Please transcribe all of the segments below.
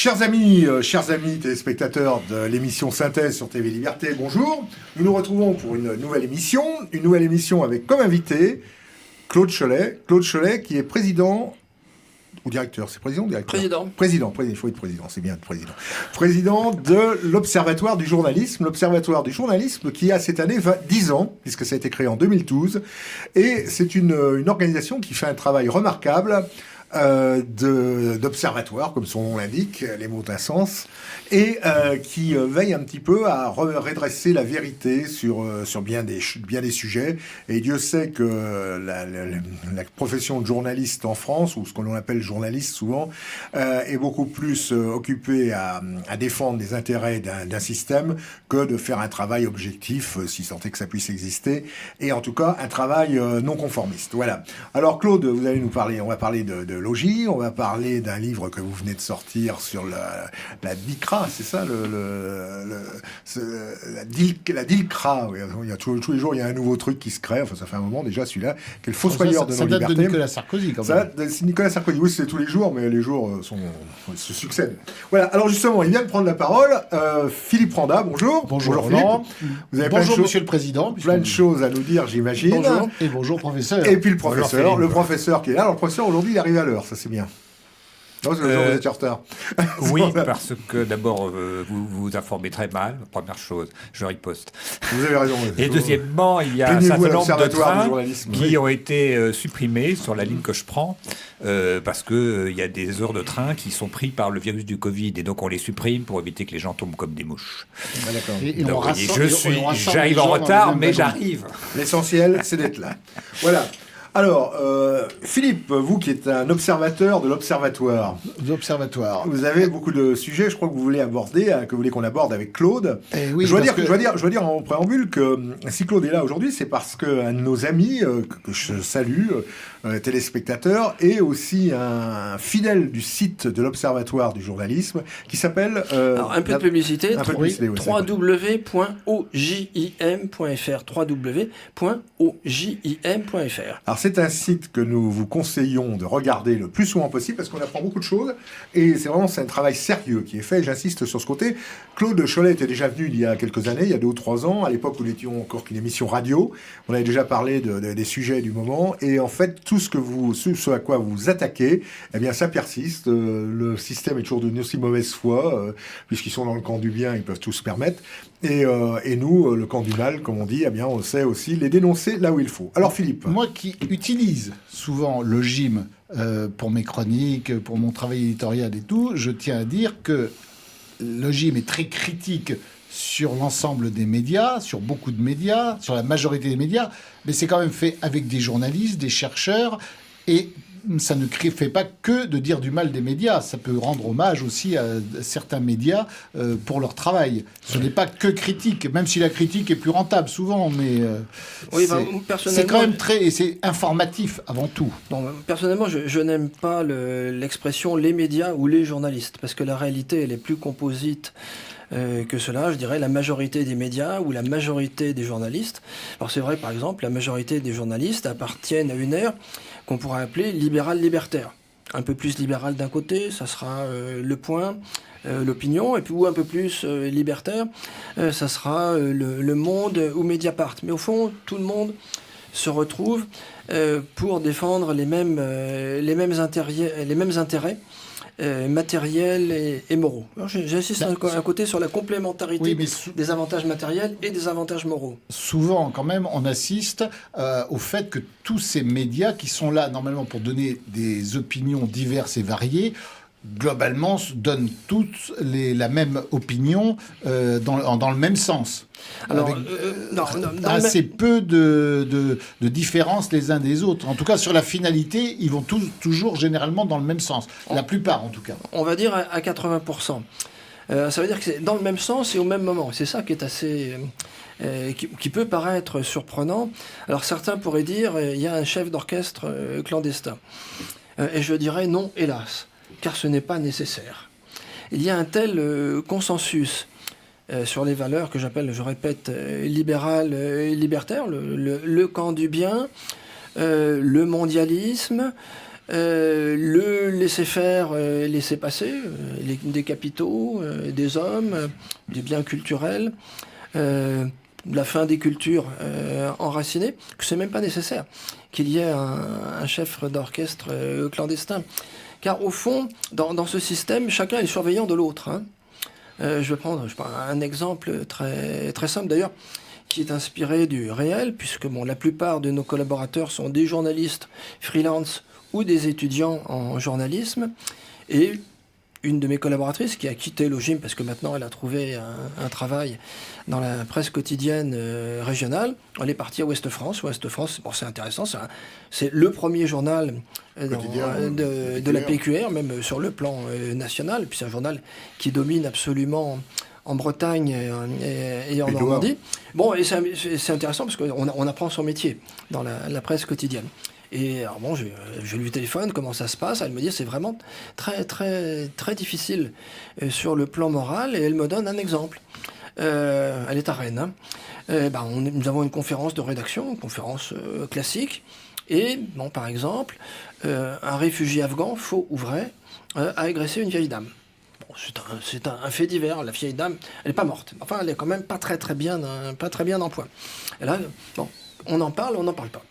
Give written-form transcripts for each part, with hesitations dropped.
Chers amis téléspectateurs de l'émission Synthèse sur TV Liberté, bonjour. Nous nous retrouvons pour une nouvelle émission avec comme invité Claude Cholet. Claude Cholet qui est président ou directeur, c'est président ou directeur ? Président, il faut être président, c'est bien être président. Président de l'Observatoire du journalisme. L'Observatoire du journalisme qui a cette année 10 ans, puisque ça a été créé en 2012. Et c'est une organisation qui fait un travail remarquable d'observatoire, comme son nom l'indique, les mots ont un sens, et qui veille un petit peu à redresser la vérité sur bien des sujets. Et Dieu sait que la profession de journaliste en France, ou ce que l'on appelle journaliste souvent, est beaucoup plus occupée à défendre les intérêts d'un système que de faire un travail objectif, si tant est que ça puisse exister, et en tout cas un travail non conformiste. Voilà. Alors Claude, vous allez nous parler, on va parler de logis, on va parler d'un livre que vous venez de sortir sur la DICRA, c'est ça, la DILCRA. Oui, il y a tous les jours, il y a un nouveau truc qui se crée. Enfin, ça fait un moment déjà, celui-là, qui est le fossoyeur de nos libertés. Ça date de Nicolas Sarkozy, quand même. C'est Nicolas Sarkozy, oui, c'est tous les jours, mais les jours se succèdent. Voilà, alors justement, il vient de prendre la parole. Philippe Randa, bonjour. Bonjour Philippe. Vous avez bonjour, monsieur le Président. Plein de choses à nous dire, j'imagine. Bonjour. Et bonjour, professeur. Et puis le professeur qui est là. Alors, le professeur, aujourd'hui, il arrive à l'heure, ça c'est bien. Non, c'est le jour où vous étiez en retard. Oui, parce que d'abord, vous vous informez très mal, première chose, je riposte. Vous avez raison. Et deuxièmement, il y a un certain nombre de trains qui ont été supprimés sur la ligne que je prends, parce qu'il y a des heures de train qui sont prises par le virus du Covid, et donc on les supprime pour éviter que les gens tombent comme des mouches. Ah, d'accord. Donc, j'arrive en retard, mais j'arrive. L'essentiel, c'est d'être là. Voilà. Alors, Philippe, vous qui êtes un observateur de l'Observatoire. Vous avez beaucoup de sujets, je crois que vous voulez aborder, que vous voulez qu'on aborde avec Claude. Oui, je dois dire en préambule que si Claude est là aujourd'hui, c'est parce qu'un de nos amis, que je salue, téléspectateur, est aussi un fidèle du site de l'Observatoire du journalisme, qui s'appelle... Alors, un peu de publicité, www.ojim.fr. www.ojim.fr. Alors, c'est un site que nous vous conseillons de regarder le plus souvent possible, parce qu'on apprend beaucoup de choses, et c'est un travail sérieux qui est fait, j'insiste sur ce côté. Claude Cholet était déjà venu il y a quelques années, il y a 2 ou 3 ans, à l'époque où nous étions encore qu'une émission radio, on avait déjà parlé des sujets du moment, et en fait, tout ce à quoi vous vous attaquez, eh bien, ça persiste. Le système est toujours d'une aussi mauvaise foi, puisqu'ils sont dans le camp du bien, ils peuvent tout se permettre. Et nous, le camp du mal, comme on dit, eh bien, on sait aussi les dénoncer là où il faut. Alors, Philippe. Moi qui utilise souvent le GIM pour mes chroniques, pour mon travail éditorial et tout, je tiens à dire que le GIM est très critique sur l'ensemble des médias, sur beaucoup de médias, sur la majorité des médias, mais c'est quand même fait avec des journalistes, des chercheurs, et ça ne fait pas que de dire du mal des médias, ça peut rendre hommage aussi à certains médias pour leur travail. Ce n'est pas que critique, même si la critique est plus rentable souvent, mais c'est quand même c'est informatif avant tout. Bon, personnellement, je n'aime pas l'expression les médias ou les journalistes, parce que la réalité, elle est plus composite que cela, je dirais la majorité des médias ou la majorité des journalistes. Alors c'est vrai, par exemple, la majorité des journalistes appartiennent à une ère qu'on pourrait appeler libéral-libertaire. Un peu plus libéral d'un côté, ça sera Le Point, l'Opinion, et puis ou un peu plus libertaire, ça sera le Monde ou Mediapart. Mais au fond, tout le monde se retrouve pour défendre les mêmes intérêts matériels et moraux. Alors, j'insiste un côté sur la complémentarité des avantages matériels et des avantages moraux. Souvent, quand même, on assiste au fait que tous ces médias qui sont là, normalement, pour donner des opinions diverses et variées, globalement, donnent toutes la même opinion dans le même sens. Alors, assez peu de différences les uns des autres. En tout cas, sur la finalité, ils vont toujours généralement dans le même sens. La plupart, en tout cas. On va dire à 80%. Ça veut dire que c'est dans le même sens et au même moment. C'est ça qui est assez... qui peut paraître surprenant. Alors, certains pourraient dire il y a un chef d'orchestre clandestin. Et je dirais non, hélas, car ce n'est pas nécessaire. Il y a un tel consensus sur les valeurs que j'appelle, je répète, libéral et libertaire, le camp du bien, le mondialisme, le laisser-faire, laisser-passer, des capitaux, des hommes, des biens culturels, la fin des cultures enracinées, que c'est même pas nécessaire qu'il y ait un chef d'orchestre clandestin. Car au fond, dans ce système, chacun est surveillant de l'autre. Hein. Je vais prendre un exemple très, très simple d'ailleurs, qui est inspiré du réel, puisque la plupart de nos collaborateurs sont des journalistes freelance ou des étudiants en journalisme. Et une de mes collaboratrices qui a quitté l'OGIM parce que maintenant elle a trouvé un travail dans la presse quotidienne régionale, elle est partie à Ouest-France. Ouest-France, c'est intéressant, c'est le premier journal de la PQR, même sur le plan national. Puis c'est un journal qui domine absolument en Bretagne et en Normandie. Bon, et c'est intéressant parce qu'on apprend son métier dans la presse quotidienne. Et alors je lui téléphone, comment ça se passe? Elle me dit c'est vraiment très très très difficile sur le plan moral, et elle me donne un exemple. Elle est à Rennes. Nous avons une conférence de rédaction, une conférence classique, et par exemple, un réfugié afghan, faux ou vrai, a agressé une vieille dame. C'est un fait divers. La vieille dame, elle n'est pas morte. Enfin, elle est quand même pas très bien en point. Et là, on en parle, on n'en parle pas.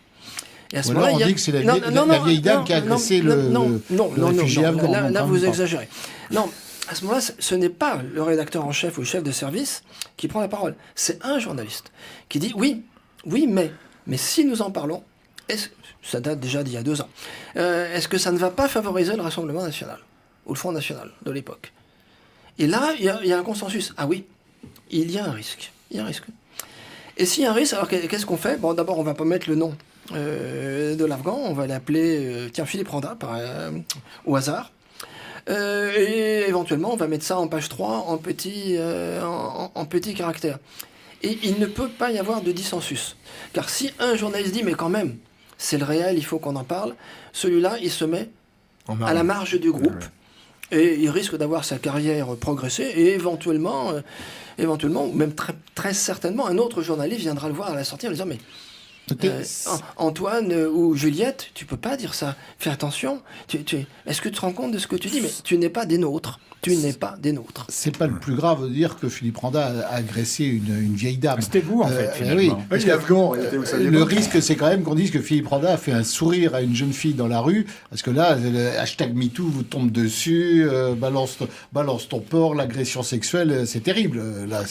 Et à ce moment-là, on dit que c'est la vieille dame qui a agressé le réfugié afghan. Là, vous exagérez. Non, à ce moment-là, ce n'est pas le rédacteur en chef ou le chef de service qui prend la parole. C'est un journaliste qui dit oui, mais si nous en parlons, ça date déjà d'il y a 2 ans, est-ce que ça ne va pas favoriser le Rassemblement national ou le Front national de l'époque? Et là, il y a un consensus. Ah oui, il y a un risque. Et s'il y a un risque, alors qu'est-ce qu'on fait? Bon, d'abord, on ne va pas mettre le nom de l'Afghan, on va l'appeler Philippe Randa au hasard, et éventuellement on va mettre ça en page 3 en petit caractère. Et il ne peut pas y avoir de dissensus, car si un journaliste dit mais quand même c'est le réel, il faut qu'on en parle, celui-là il se met à la marge du groupe, et il risque d'avoir sa carrière progressée, et éventuellement ou même très, très certainement, un autre journaliste viendra le voir à la sortie en lui disant mais Antoine ou Juliette, tu peux pas dire ça. Fais attention. Est-ce que tu te rends compte de ce que tu dis? Mais tu n'es pas des nôtres. C'est pas le plus grave de dire que Philippe Randa a agressé une vieille dame. C'était vous, en fait, finalement. Oui, le risque, c'est quand même qu'on dise que Philippe Randa a fait un sourire à une jeune fille dans la rue, parce que là, le hashtag MeToo vous tombe dessus, balance ton porc, l'agression sexuelle, c'est terrible. Là,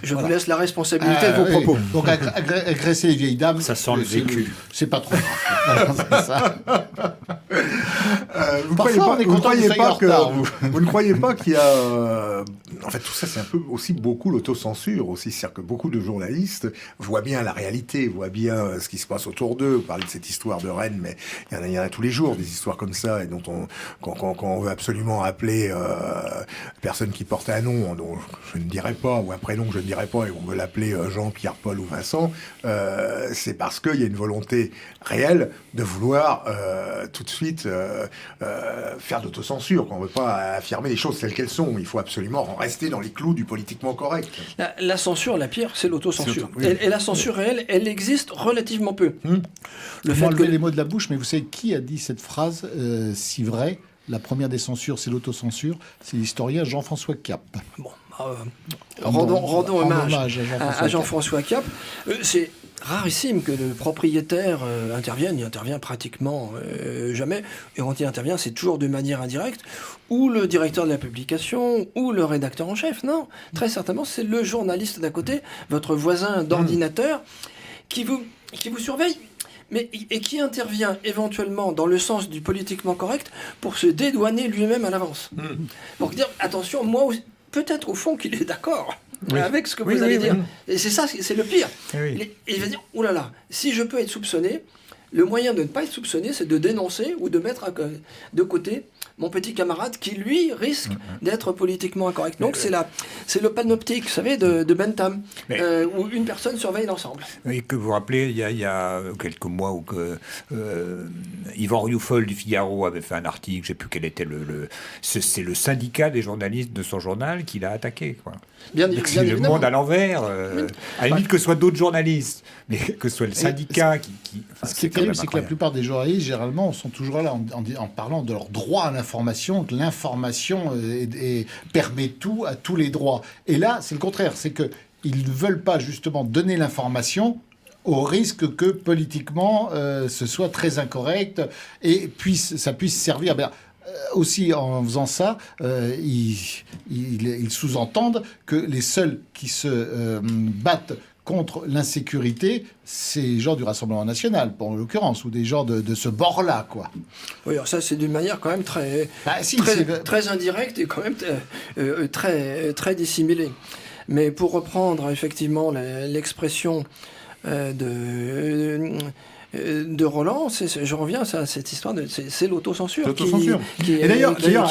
je vous laisse la responsabilité de vos propos. Donc, agresser les vieilles dames, ça sent le vécu. C'est pas trop grave. C'est ça. Vous ne croyez pas qu'il y a... en fait, tout ça, c'est un peu aussi beaucoup l'autocensure aussi. C'est-à-dire que beaucoup de journalistes voient bien la réalité, voient bien ce qui se passe autour d'eux. Vous parlez de cette histoire de Rennes, mais il y en a tous les jours, des histoires comme ça, et dont quand on veut absolument appeler personne qui porte un nom dont je ne dirais pas, ou un prénom que je ne dirais pas, et on veut l'appeler Jean, Pierre, Paul ou Vincent, c'est parce qu'il y a une volonté réelle de vouloir tout de suite faire de l'autocensure. On ne veut pas affirmer les choses telles qu'elles sont. Il faut absolument rester dans les clous du politiquement correct. La censure, la pire, c'est l'autocensure. Et la censure réelle, elle existe relativement peu. Le fait enlever les mots de la bouche, mais vous savez qui a dit cette phrase si vraie? La première des censures, c'est l'autocensure. C'est l'historien Jean-François Cap. Rendons hommage à Jean-François Cap. C'est rarissime que le propriétaire intervienne. Il intervient pratiquement jamais. Et quand il intervient, c'est toujours de manière indirecte. Ou le directeur de la publication, ou le rédacteur en chef. Non, très certainement, c'est le journaliste d'à côté, votre voisin d'ordinateur, qui vous surveille. Et qui intervient éventuellement dans le sens du politiquement correct pour se dédouaner lui-même à l'avance. Pour dire, attention, moi, peut-être au fond qu'il est d'accord avec ce que vous allez dire. Et c'est ça, c'est le pire. Et il va dire, oh là là, si je peux être soupçonné, le moyen de ne pas être soupçonné, c'est de dénoncer ou de mettre de côté mon petit camarade qui, lui, risque d'être politiquement incorrect. Donc, c'est le panoptique, vous savez, de Bentham, où une personne surveille l'ensemble. Et que vous vous rappelez, il y a quelques mois, où Yvan Rioufol du Figaro avait fait un article, je ne sais plus quel était c'est le syndicat des journalistes de son journal qui l'a attaqué, quoi. C'est le monde à l'envers, à la limite que ce soit d'autres journalistes, mais que ce soit le syndicat qui... Ce qui est terrible, c'est que la plupart des journalistes, généralement, sont toujours là en parlant de leur droit à l'information, que l'information permet tout à tous les droits. Et là, c'est le contraire, c'est qu'ils ne veulent pas justement donner l'information au risque que politiquement ce soit très incorrect et ça puisse servir. Aussi, en faisant ça, ils sous-entendent que les seuls qui se battent contre l'insécurité, c'est les gens du Rassemblement national, en l'occurrence, ou des gens de ce bord-là, quoi. Oui, alors ça, c'est d'une manière quand même très indirecte et quand même très dissimulée. Mais pour reprendre effectivement l'expression de Roland, je reviens à cette histoire, c'est l'autocensure qui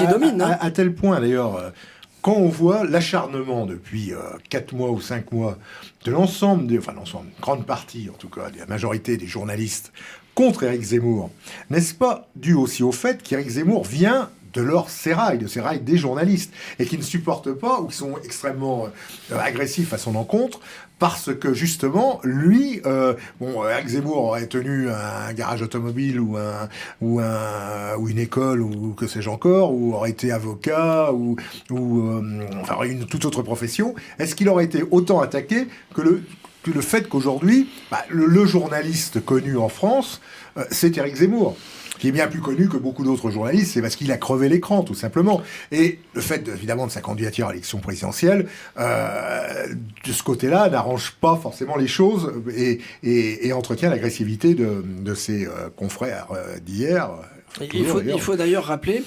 domine. À tel point, d'ailleurs, quand on voit l'acharnement depuis 4 mois ou 5 mois de l'ensemble, une grande partie en tout cas, de la majorité des journalistes contre Éric Zemmour, n'est-ce pas dû aussi au fait qu'Éric Zemmour vient de leur sérail, des journalistes, et qui ne supportent pas ou qui sont extrêmement agressifs à son encontre, parce que justement, lui, Éric Zemmour aurait tenu un garage automobile ou une école ou que sais-je encore, ou aurait été avocat ou une toute autre profession. Est-ce qu'il aurait été autant attaqué que le fait qu'aujourd'hui, le journaliste connu en France, c'est Éric Zemmour, qui est bien plus connu que beaucoup d'autres journalistes, c'est parce qu'il a crevé l'écran, tout simplement. Et le fait, évidemment, de sa candidature à l'élection présidentielle, de ce côté-là, n'arrange pas forcément les choses et entretient l'agressivité de ses confrères d'hier. Il faut d'ailleurs rappeler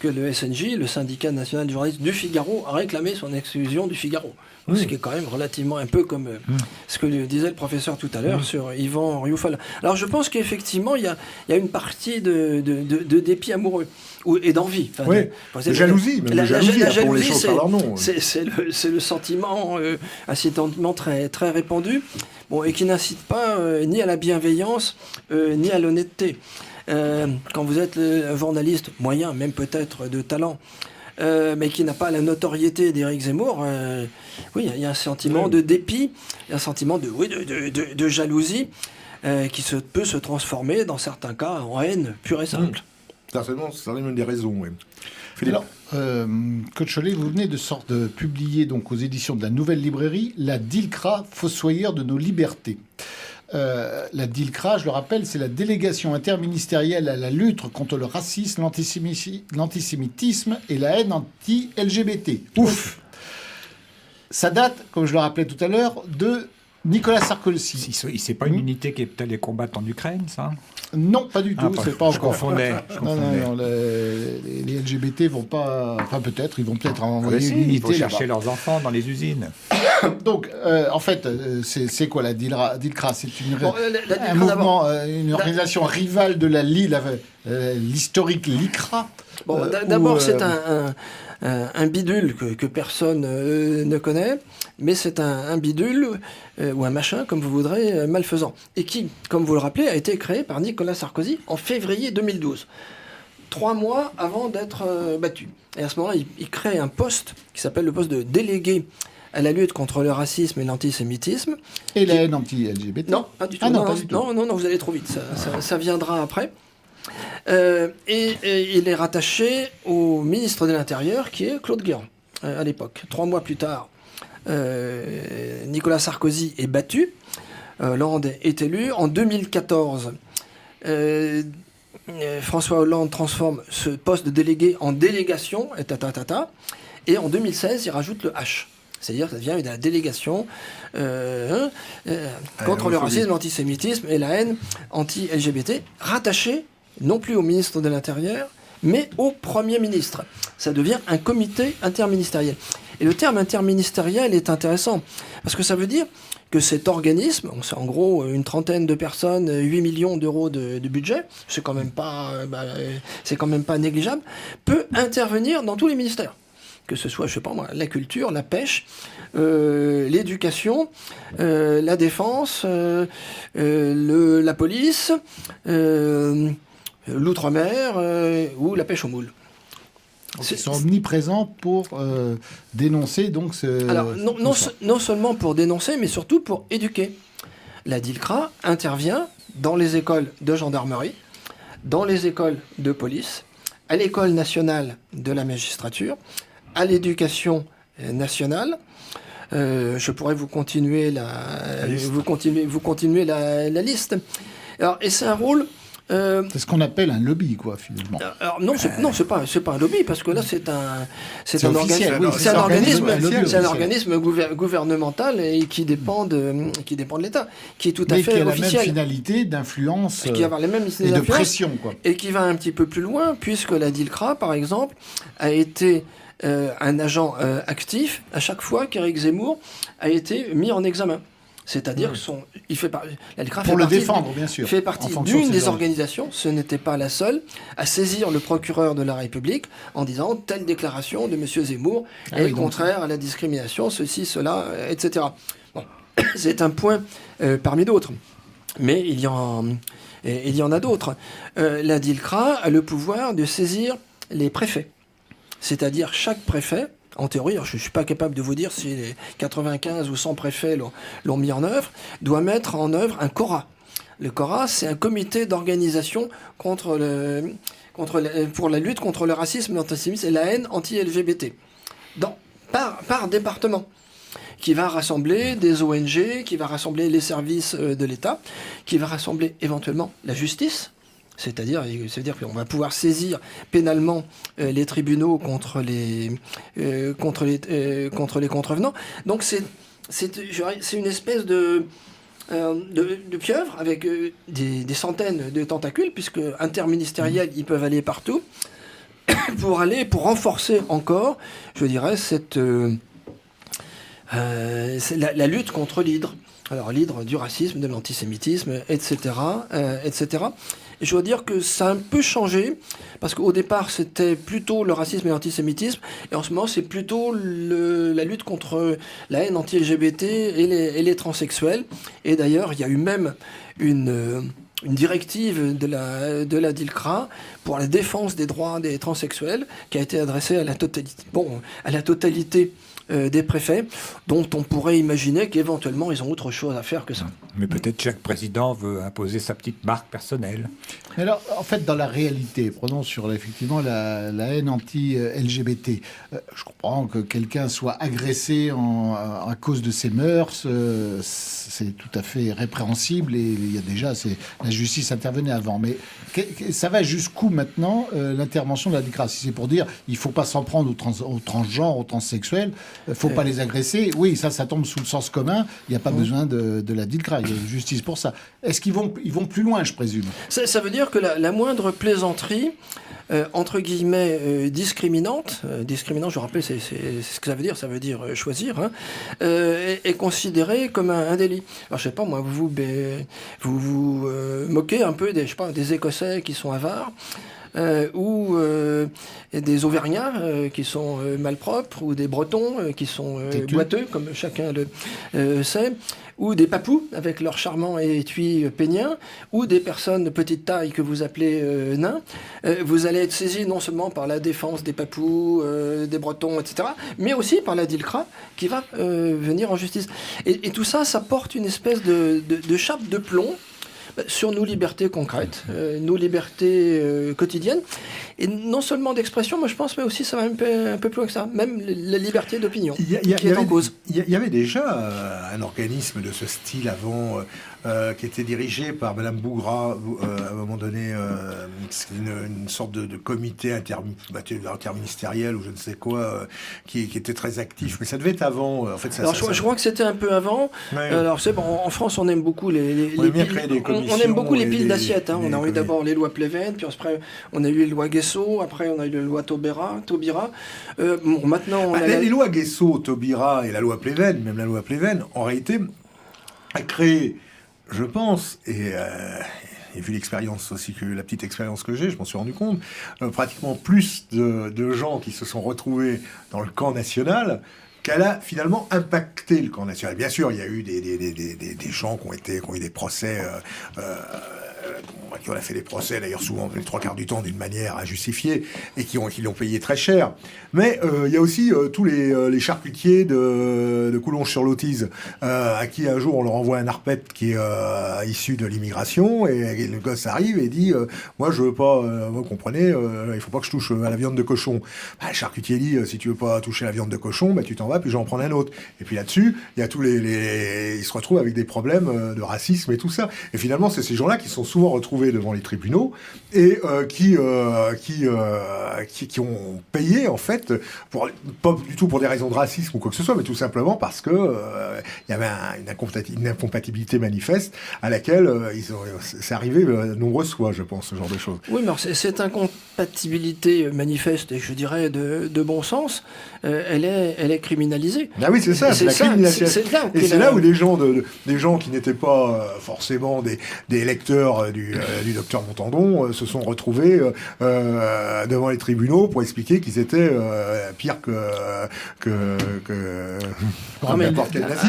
que le SNJ, le syndicat national du journaliste du Figaro, a réclamé son exclusion du Figaro. Oui. Ce qui est quand même relativement un peu comme ce que disait le professeur tout à l'heure sur Yvan Rioufal. Alors je pense qu'effectivement, il y a une partie de dépit amoureux et d'envie. De jalousie. La jalousie, c'est le sentiment, un sentiment très, très répandu, et qui n'incite pas ni à la bienveillance, ni à l'honnêteté. Quand vous êtes un journaliste moyen, même peut-être de talent, mais qui n'a pas la notoriété d'Éric Zemmour, il y a un sentiment de dépit, un sentiment de jalousie qui peut se transformer dans certains cas en haine pure et simple. Certainement, c'est une des raisons. Oui. Alors, Claude Cholet, vous venez de publier donc aux éditions de la Nouvelle Librairie la DILCRA, Fossoyeur de nos libertés. La DILCRA, je le rappelle, c'est la délégation interministérielle à la lutte contre le racisme, l'antisémitisme et la haine anti-LGBT. Ouf. Ça date, comme je le rappelais tout à l'heure, de Nicolas Sarkozy. C'est pas une unité qui est allée combattre en Ukraine, ça ? Non, pas du tout. C'est pas encore. Je confondais. Non, les LGBT vont pas. Enfin, peut-être, ils vont peut-être envoyer une unité. Ils vont chercher leurs enfants dans les usines. Donc, en fait, c'est quoi la DILCRA ? C'est un mouvement, une organisation rivale de l'historique LICRA. D'abord, c'est un bidule que personne ne connaît, mais c'est un bidule ou un machin, comme vous voudrez, malfaisant. Et qui, comme vous le rappelez, a été créé par Nicolas Sarkozy en février 2012, 3 mois avant d'être battu. Et à ce moment-là, il crée un poste qui s'appelle le poste de délégué à la lutte contre le racisme et l'antisémitisme. Et la haine anti-LGBT ? Non, pas du tout. Non, vous allez trop vite. Ça viendra après. Et il est rattaché au ministre de l'Intérieur, qui est Claude Guéant, à l'époque. 3 mois plus tard, Nicolas Sarkozy est battu. Hollande est élu. En 2014, François Hollande transforme ce poste de délégué en délégation, et en 2016, il rajoute le H. C'est-à-dire que ça devient la délégation contre le racisme, l'antisémitisme et la haine anti-LGBT, rattachée non plus au ministre de l'Intérieur, mais au Premier ministre. Ça devient un comité interministériel. Et le terme interministériel est intéressant, parce que ça veut dire que cet organisme, c'est en gros une trentaine de personnes, 8 millions d'euros de budget, c'est quand même pas négligeable, peut intervenir dans tous les ministères. Que ce soit, je sais pas moi, la culture, la pêche, l'éducation, la défense, la police, l'outre-mer ou la pêche aux moules. Ils sont omniprésents pour dénoncer donc ce... Alors, non seulement pour dénoncer, mais surtout pour éduquer. La DILCRA intervient dans les écoles de gendarmerie, dans les écoles de police, à l'école nationale de la magistrature, à l'éducation nationale. Je pourrais vous continuer la liste. Alors, et c'est un rôle... c'est ce qu'on appelle un lobby, quoi, finalement. Alors non, c'est pas un lobby, parce que là c'est un organisme gouvernemental et qui dépend de l'État, qui est tout à fait officiel. Mais qui a la même finalité d'influence et de pression, quoi. Et qui va un petit peu plus loin, puisque la DILCRA, par exemple, a été un agent actif à chaque fois qu'Éric Zemmour a été mis en examen. C'est-à-dire que fait partie d'une des organisations, ce n'était pas la seule, à saisir le procureur de la République en disant telle déclaration de M. Zemmour est contraire à la discrimination, ceci, cela, etc. Bon, c'est un point parmi d'autres. Mais il y en a d'autres. La DILCRA a le pouvoir de saisir les préfets. C'est-à-dire chaque préfet, en théorie, je ne suis pas capable de vous dire si les 95 ou 100 préfets l'ont mis en œuvre, doit mettre en œuvre un CORA. Le CORA, c'est un comité d'organisation pour la lutte contre le racisme, l'antisémitisme et la haine anti-LGBT. Par département, qui va rassembler des ONG, qui va rassembler les services de l'État, qui va rassembler éventuellement la justice. C'est-à-dire qu'on va pouvoir saisir pénalement les tribunaux contre les contrevenants. Donc c'est une espèce de pieuvre avec des centaines de tentacules, puisque interministériels, ils peuvent aller partout, pour renforcer encore, je dirais, la lutte contre l'hydre. Alors l'hydre du racisme, de l'antisémitisme, etc., etc. Et je dois dire que ça a un peu changé, parce qu'au départ, c'était plutôt le racisme et l'antisémitisme, et en ce moment, c'est plutôt la lutte contre la haine anti-LGBT et les transsexuels. Et d'ailleurs, il y a eu même une directive de la DILCRA pour la défense des droits des transsexuels, qui a été adressée à la totalité des préfets, dont on pourrait imaginer qu'éventuellement ils ont autre chose à faire que ça. Mais peut-être chaque président veut imposer sa petite marque personnelle. Mais alors, en fait, dans la réalité, prenons sur effectivement la haine anti-LGBT. Je comprends que quelqu'un soit agressé à cause de ses mœurs, c'est tout à fait répréhensible, et il y a déjà, la justice intervenait avant. Mais ça va jusqu'où maintenant l'intervention de la DILCRA? Si c'est pour dire il ne faut pas s'en prendre aux transgenres, aux transsexuels, il ne faut pas les agresser. Oui, ça tombe sous le sens commun. Il n'y a pas besoin de la DILCRA. Il y a une justice pour ça. Est-ce qu'ils vont plus loin, je présume? Ça veut dire que la moindre plaisanterie, entre guillemets, discriminante, je rappelle, c'est ce que ça veut dire choisir, hein, est considérée comme un délit. Alors, je sais pas, moi, vous vous moquez un peu des Écossais qui sont avares, ou des Auvergnats qui sont malpropres, ou des Bretons qui sont boiteux, comme chacun le sait, ou des Papous avec leur charmant étui pénien, ou des personnes de petite taille que vous appelez nains. Vous allez être saisis non seulement par la défense des Papous, des Bretons, etc., mais aussi par la DILCRA qui va venir en justice. Et tout ça, ça porte une espèce de chape de plomb sur nos libertés concrètes, nos libertés quotidiennes, et non seulement d'expression, moi je pense, mais aussi ça va un peu plus loin que ça, même la liberté d'opinion qui est en cause. Il y avait déjà un organisme de ce style avant, qui était dirigé par Madame Bougra, à un moment donné, une sorte de comité interministériel ou je ne sais quoi, qui était très actif, mais ça devait être avant. En fait, je crois que c'était un peu avant. Ouais. Alors c'est bon, en France on aime beaucoup les piles d'assiettes. Hein. On a eu d'abord les lois Pleven, puis après on a eu les lois Guesso, après on a eu les lois Taubira. Maintenant les lois Guesso, Taubira et la loi Pleven, même la loi Pleven, en réalité a créé, je pense, et vu l'expérience aussi, la petite expérience que j'ai, je m'en suis rendu compte, pratiquement plus de gens qui se sont retrouvés dans le camp national qu'elle a finalement impacté le camp national. Bien sûr, il y a eu des gens qui ont eu des procès qui ont fait des procès, d'ailleurs souvent les 3/4 du temps d'une manière injustifiée, et qui l'ont payé très cher. Mais il y a aussi tous les charcutiers de Coulonges-sur-Lotise, à qui un jour on leur envoie un arpète qui est issu de l'immigration, et le gosse arrive et dit moi je veux pas, vous comprenez, il faut pas que je touche à la viande de cochon. Bah, le charcutier dit si tu veux pas toucher à la viande de cochon, bah, tu t'en vas, puis j'en prends un autre. Et puis là-dessus, il y a tous ils se retrouvent avec des problèmes de racisme et tout ça. Et finalement, c'est ces gens-là qui sont souvent retrouvés devant les tribunaux et qui ont payé, en fait, pas du tout pour des raisons de racisme ou quoi que ce soit, mais tout simplement parce que il y avait une incompatibilité manifeste à laquelle c'est arrivé de nombreuses fois, je pense, ce genre de choses. Oui, mais cette incompatibilité manifeste, et je dirais de bon sens, elle est criminalisée. Ah oui, c'est ça, c'est la criminalisation. Et c'est là où des gens qui n'étaient pas forcément des lecteurs du docteur Montandon se sont retrouvés devant les tribunaux pour expliquer qu'ils étaient pires que n'importe quel nazi.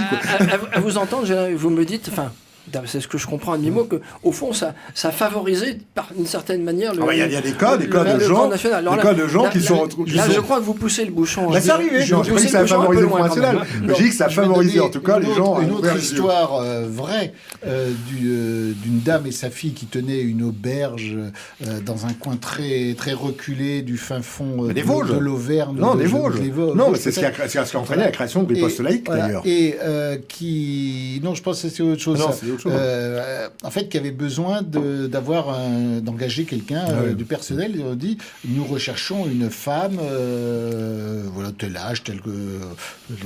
À vous entendre, vous me dites, enfin, c'est ce que je comprends à mi-mot, que au fond, ça favorisait d'une certaine manière le. Il y a des cas de gens qui sont retrouvés. Là, je crois que vous poussez le bouchon. C'est arrivé. Je dis que ça a favorisé le Front National. Je dis que ça a favorisé en tout cas les gens. Une autre histoire vraie d'une dame et sa fille qui tenaient une auberge dans un coin très très reculé du fin fond de l'Auvergne. Non, des Vosges. Non, mais c'est ce qui a entraîné la création de riposte laïque d'ailleurs. Et qui, non, je pense que c'est autre chose. En fait, qui avait besoin d'engager quelqu'un du personnel. Ils ont dit, nous recherchons une femme, voilà, tel âge, tel que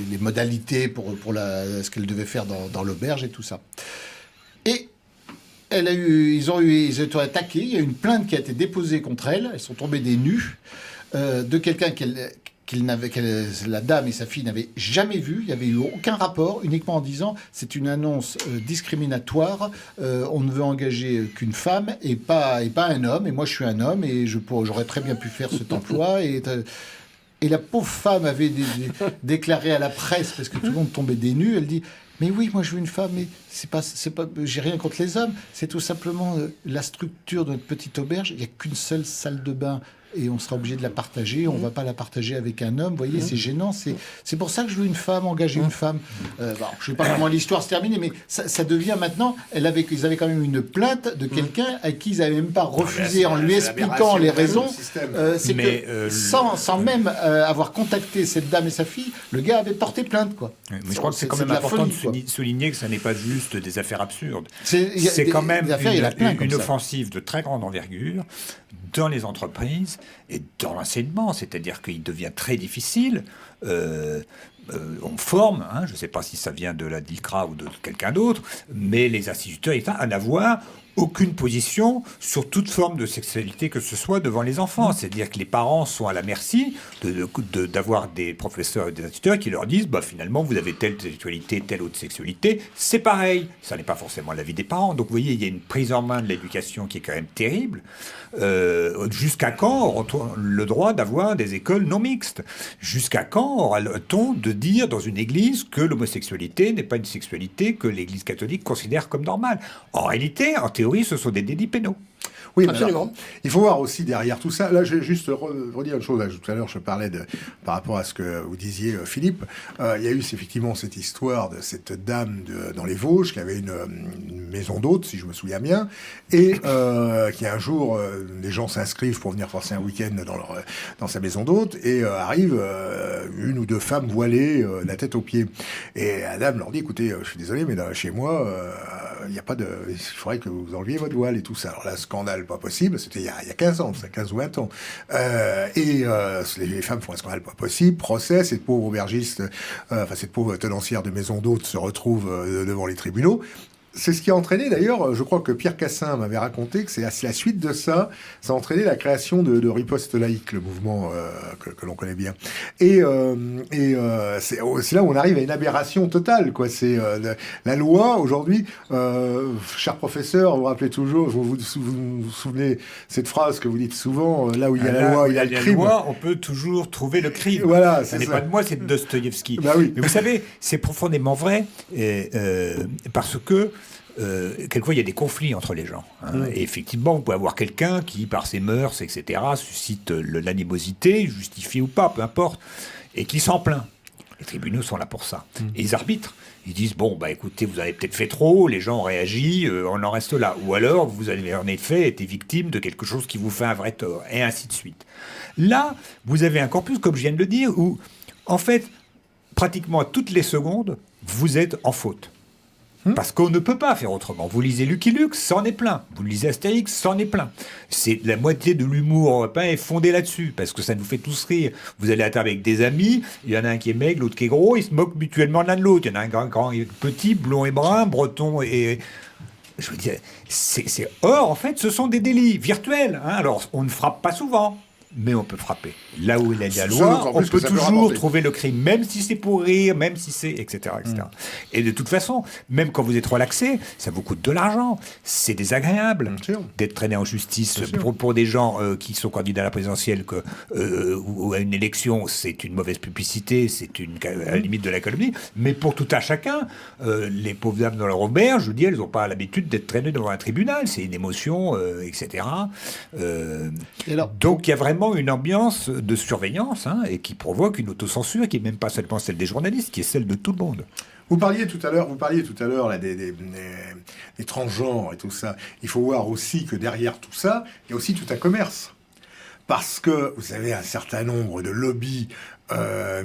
les modalités pour ce qu'elle devait faire dans l'auberge et tout ça. Et ils ont été attaqués. Il y a une plainte qui a été déposée contre elle. Elles sont tombées des nues de quelqu'un la dame et sa fille n'avaient jamais vu. Il n'y avait eu aucun rapport, uniquement en disant c'est une annonce discriminatoire. On ne veut engager qu'une femme et pas un homme. Et moi, je suis un homme et j'aurais très bien pu faire cet emploi. Et la pauvre femme avait déclaré à la presse, parce que tout le monde tombait des nues, elle dit mais oui, moi je veux une femme, mais c'est pas, j'ai rien contre les hommes, c'est tout simplement la structure de notre petite auberge. Il n'y a qu'une seule salle de bain. Et on sera obligé de la partager, on ne va pas la partager avec un homme, vous voyez, c'est gênant, c'est pour ça que je veux une femme, engager une femme. Je ne sais pas comment l'histoire se termine, mais ça devient maintenant, ils avaient quand même une plainte de quelqu'un à qui ils n'avaient même pas refusé en lui expliquant les raisons. C'est que sans même avoir contacté cette dame et sa fille, le gars avait porté plainte, quoi. Mais je crois que c'est quand même important de souligner que ça n'est pas juste des affaires absurdes. C'est quand même une offensive de très grande envergure dans les entreprises et dans l'enseignement, c'est-à-dire qu'il devient très difficile. On forme, je ne sais pas si ça vient de la DILCRA ou de quelqu'un d'autre, mais les instituteurs à n'avoir aucune position sur toute forme de sexualité que ce soit devant les enfants. C'est-à-dire que les parents sont à la merci d'avoir des professeurs et des instituteurs qui leur disent finalement vous avez telle sexualité, telle autre sexualité, c'est pareil. Ça n'est pas forcément l'avis des parents. Donc vous voyez, il y a une prise en main de l'éducation qui est quand même terrible. Jusqu'à quand aura-t-on le droit d'avoir des écoles non mixtes? Jusqu'à quand aura-t-on de dire dans une église que l'homosexualité n'est pas une sexualité que l'église catholique considère comme normale? En réalité, en théorie, ce sont des délits pénaux. Oui, absolument. Alors, il faut voir aussi derrière tout ça. Là, je vais juste redire une chose. Là, tout à l'heure, je parlais par rapport à ce que vous disiez, Philippe. Il y a eu effectivement cette histoire de cette dame dans les Vosges qui avait une maison d'hôtes, si je me souviens bien, et qui un jour, les gens s'inscrivent pour venir passer un week-end dans sa maison d'hôtes, et arrive une ou deux femmes voilées, la tête aux pieds. Et la dame leur dit, écoutez, je suis désolé, mais là, chez moi, il n'y a pas de... Il faudrait que vous enleviez votre voile et tout ça. Alors là, scandale pas possible, c'était il y a 15 ans, 15 ou 20 ans. Les femmes font un scandale pas possible, procès, cette pauvre aubergiste, cette pauvre tenancière de maison d'hôtes se retrouve devant les tribunaux. C'est ce qui a entraîné, d'ailleurs, je crois que Pierre Cassin m'avait raconté que c'est la suite de ça, ça a entraîné la création de Riposte laïque, le mouvement que l'on connaît bien. Et c'est là où on arrive à une aberration totale, quoi. C'est la loi, aujourd'hui, cher professeur, vous vous rappelez toujours, vous souvenez cette phrase que vous dites souvent, là où il y a la loi, il y a le crime. Loi, on peut toujours trouver le crime. Voilà, ça n'est pas de moi, c'est de Dostoïevski. Bah oui. Mais vous savez, c'est profondément vrai, parce que quelquefois il y a des conflits entre les gens. Hein. Et effectivement, vous pouvez avoir quelqu'un qui, par ses mœurs, etc., suscite l'animosité, justifiée ou pas, peu importe, et qui s'en plaint. Les tribunaux sont là pour ça. Et ils arbitrent. Ils disent, bon, bah écoutez, vous avez peut-être fait trop, les gens ont réagi, on en reste là. Ou alors, vous avez en effet été victime de quelque chose qui vous fait un vrai tort, et ainsi de suite. Là, vous avez un corpus, comme je viens de le dire, où, en fait, pratiquement à toutes les secondes, vous êtes en faute. Parce qu'on ne peut pas faire autrement. Vous lisez Lucky Luke, c'en est plein. Vous lisez Astérix, c'en est plein. C'est la moitié de l'humour européen est fondée là-dessus, parce que ça nous fait tous rire. Vous allez à table avec des amis, il y en a un qui est maigre, l'autre qui est gros, ils se moquent mutuellement l'un de l'autre. Il y en a un grand et petit, blond et brun, breton et... Je veux dire, Or, en fait, ce sont des délits virtuels. Hein. Alors, on ne frappe pas souvent. Mais on peut frapper. Là où il y a la loi, on peut toujours trouver le crime, même si c'est pour rire, même si c'est... etc. etc. Et de toute façon, même quand vous êtes relaxé, ça vous coûte de l'argent. C'est désagréable d'être traîné en justice pour des gens qui sont candidats à la présidentielle ou à une élection. C'est une mauvaise publicité, c'est à la limite de la calomnie. Mais pour tout à chacun, les pauvres dames dans leur auberge, je vous dis, elles n'ont pas l'habitude d'être traînées devant un tribunal. C'est une émotion, etc. Donc il y a vraiment une ambiance de surveillance et qui provoque une autocensure qui n'est même pas seulement celle des journalistes, qui est celle de tout le monde. Vous parliez tout à l'heure là, des transgenres et tout ça. Il faut voir aussi que derrière tout ça, il y a aussi tout un commerce. Parce que vous avez un certain nombre de lobbies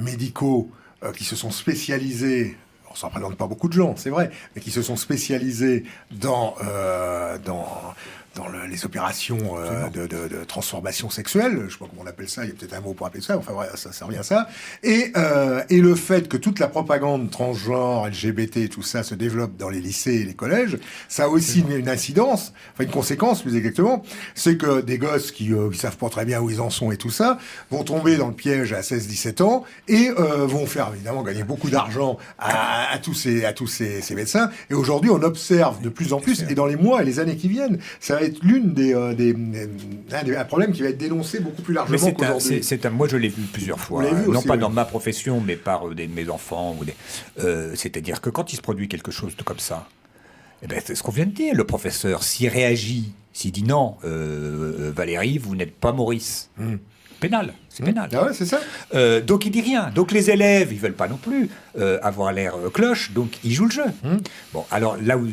médicaux qui se sont spécialisés. Ça ne représente pas beaucoup de gens, c'est vrai, mais qui se sont spécialisés dans les opérations de transformation sexuelle, je ne sais pas comment on appelle ça, il y a peut-être un mot pour appeler ça, enfin ouais, ça revient à ça, et le fait que toute la propagande transgenre, LGBT et tout ça se développe dans les lycées et les collèges, ça a aussi une incidence, enfin une conséquence plus exactement, c'est que des gosses qui savent pas très bien où ils en sont et tout ça, vont tomber dans le piège à 16-17 ans et vont faire évidemment gagner beaucoup d'argent à tous ces médecins, et aujourd'hui on observe de plus en plus, et dans les mois et les années qui viennent, ça va être l'une un problème qui va être dénoncé beaucoup plus largement qu'aujourd'hui. Moi, je l'ai vu plusieurs fois, non pas dans ma profession, mais par mes enfants. C'est-à-dire que quand il se produit quelque chose comme ça, c'est ce qu'on vient de dire. Le professeur, s'il réagit, s'il dit non, Valérie, vous n'êtes pas Maurice. Pénal, c'est pénal. Ah ouais, c'est ça. Donc il dit rien. Donc les élèves, ils veulent pas non plus avoir l'air cloche, donc ils jouent le jeu. Bon, alors là où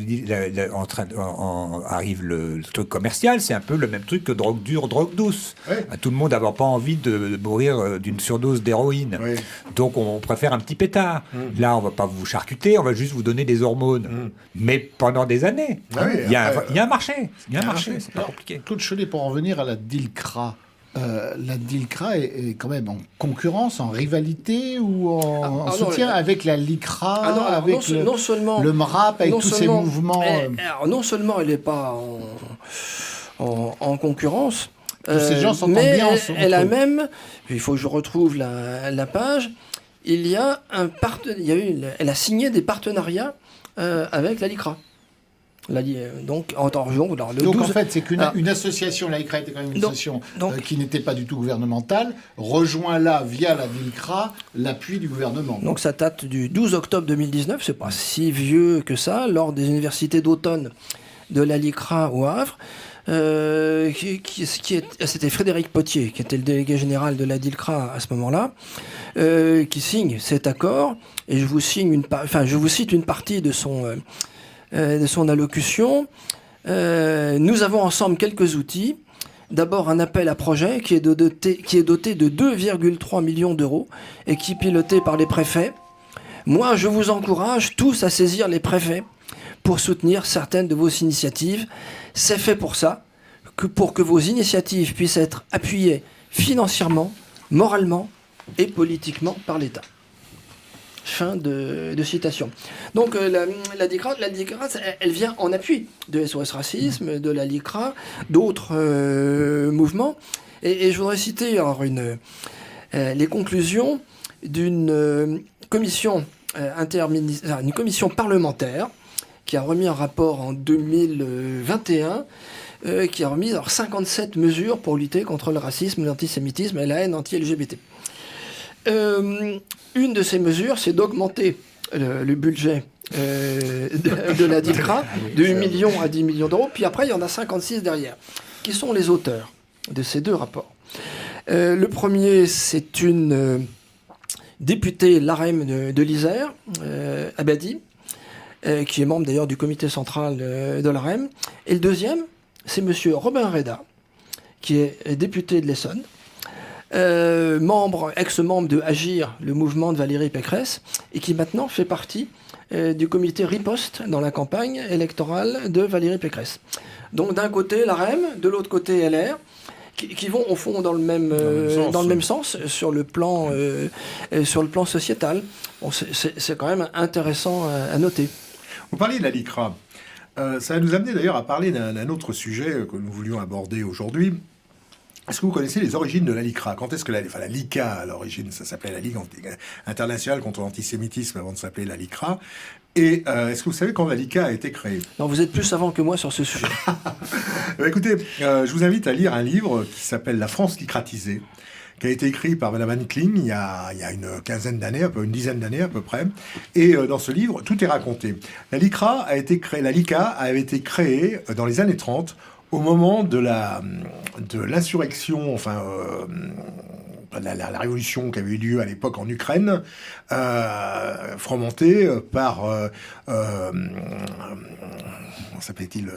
arrive le truc commercial, c'est un peu le même truc que drogue dure, drogue douce. Ouais. Tout le monde n'a pas envie de mourir d'une surdose d'héroïne. Ouais. Donc on préfère un petit pétard. Là, on va pas vous charcuter, on va juste vous donner des hormones. Mais pendant des années, il y a un marché. Il y a un marché, c'est pas compliqué. Claude Cholet, pour en revenir à la DILCRA. La DILCRA est quand même en concurrence, en rivalité ou en soutien avec la LICRA, avec le MRAP, avec tous ces mouvements. Non seulement elle n'est pas en concurrence, tous ces gens s'entendent bien ensemble. Elle a même, il faut que je retrouve la page, elle a signé des partenariats avec la LICRA. Donc en fait, c'est qu'une association, la LICRA était quand même une association qui n'était pas du tout gouvernementale, rejoint là, via la LICRA, l'appui du gouvernement. Donc ça date du 12 octobre 2019, c'est pas si vieux que ça, lors des universités d'automne de la LICRA au Havre. C'était Frédéric Potier, qui était le délégué général de la DILCRA à ce moment-là, qui signe cet accord, et je vous cite une partie de son allocution. Nous avons ensemble quelques outils. D'abord, un appel à projet qui est doté de 2,3 millions d'euros et qui est piloté par les préfets. Moi, je vous encourage tous à saisir les préfets pour soutenir certaines de vos initiatives. C'est fait pour ça, pour que vos initiatives puissent être appuyées financièrement, moralement et politiquement par l'État. Fin de citation. Donc la DILCRA, elle vient en appui de SOS Racisme, de la LICRA, d'autres mouvements. Et je voudrais citer les conclusions d'une commission une commission parlementaire qui a remis un rapport en 2021 qui a remis 57 mesures pour lutter contre le racisme, l'antisémitisme et la haine anti-LGBT. Une de ces mesures, c'est d'augmenter le budget de la DICRA, de 8 millions à 10 millions d'euros. Puis après, il y en a 56 derrière. Qui sont les auteurs de ces deux rapports? Le premier, c'est une députée LAREM de l'Isère, Abadi, qui est membre d'ailleurs du comité central de l'AREM. Et le deuxième, c'est M. Robin Reda, qui est député de l'Essonne, ex-membre de Agir, le mouvement de Valérie Pécresse, et qui maintenant fait partie du comité riposte dans la campagne électorale de Valérie Pécresse. Donc d'un côté l'AREM, de l'autre côté LR, qui vont au fond dans le même sens sur le plan sociétal. Bon, c'est quand même intéressant à noter. Vous parliez de la LICRA. Ça va nous amener d'ailleurs à parler d'un autre sujet que nous voulions aborder aujourd'hui. Est-ce que vous connaissez les origines de la LICRA? Quand est-ce que la LICA, à l'origine, ça s'appelait la Ligue internationale contre l'antisémitisme avant de s'appeler la LICRA. Et est-ce que vous savez quand la LICA a été créée? Non, vous êtes plus savant que moi sur ce sujet. Écoutez, je vous invite à lire un livre qui s'appelle La France licratisée, qui a été écrit par Madame Anne Kling il y a une quinzaine d'années, une dizaine d'années à peu près. Et dans ce livre, tout est raconté. La LICA avait été créée dans les années 30, au moment de l'insurrection, enfin... La révolution qui avait eu lieu à l'époque en Ukraine, fomentée par comment s'appelait-il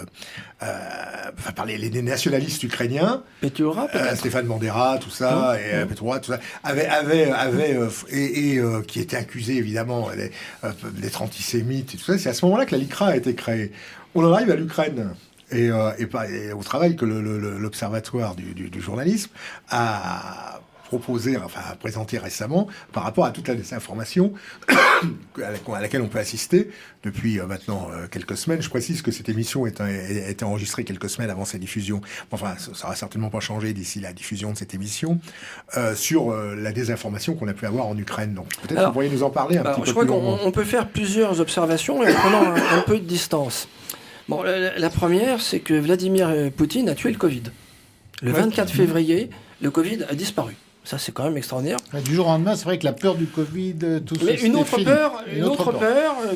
par les nationalistes ukrainiens, Petura, Stéphane Bandera, tout ça, et Petura, tout ça, qui était accusé évidemment d'être antisémite et tout ça. C'est à ce moment-là que la LICRA a été créée. On en arrive à l'Ukraine. Et au travail que l'Observatoire du journalisme a présenté récemment par rapport à toute la désinformation à laquelle on peut assister depuis maintenant quelques semaines. Je précise que cette émission est enregistrée quelques semaines avant sa diffusion. Enfin, ça n'aura certainement pas changé d'ici la diffusion de cette émission sur la désinformation qu'on a pu avoir en Ukraine. Donc peut-être que vous pourriez nous en parler un petit peu. Je crois qu'on peut faire plusieurs observations en prenant un peu de distance. Bon, la première, c'est que Vladimir Poutine a tué le Covid. Le 24 février, le Covid a disparu. Ça, c'est quand même extraordinaire. Du jour au lendemain, c'est vrai que la peur du Covid, tout ça. Mais une autre peur,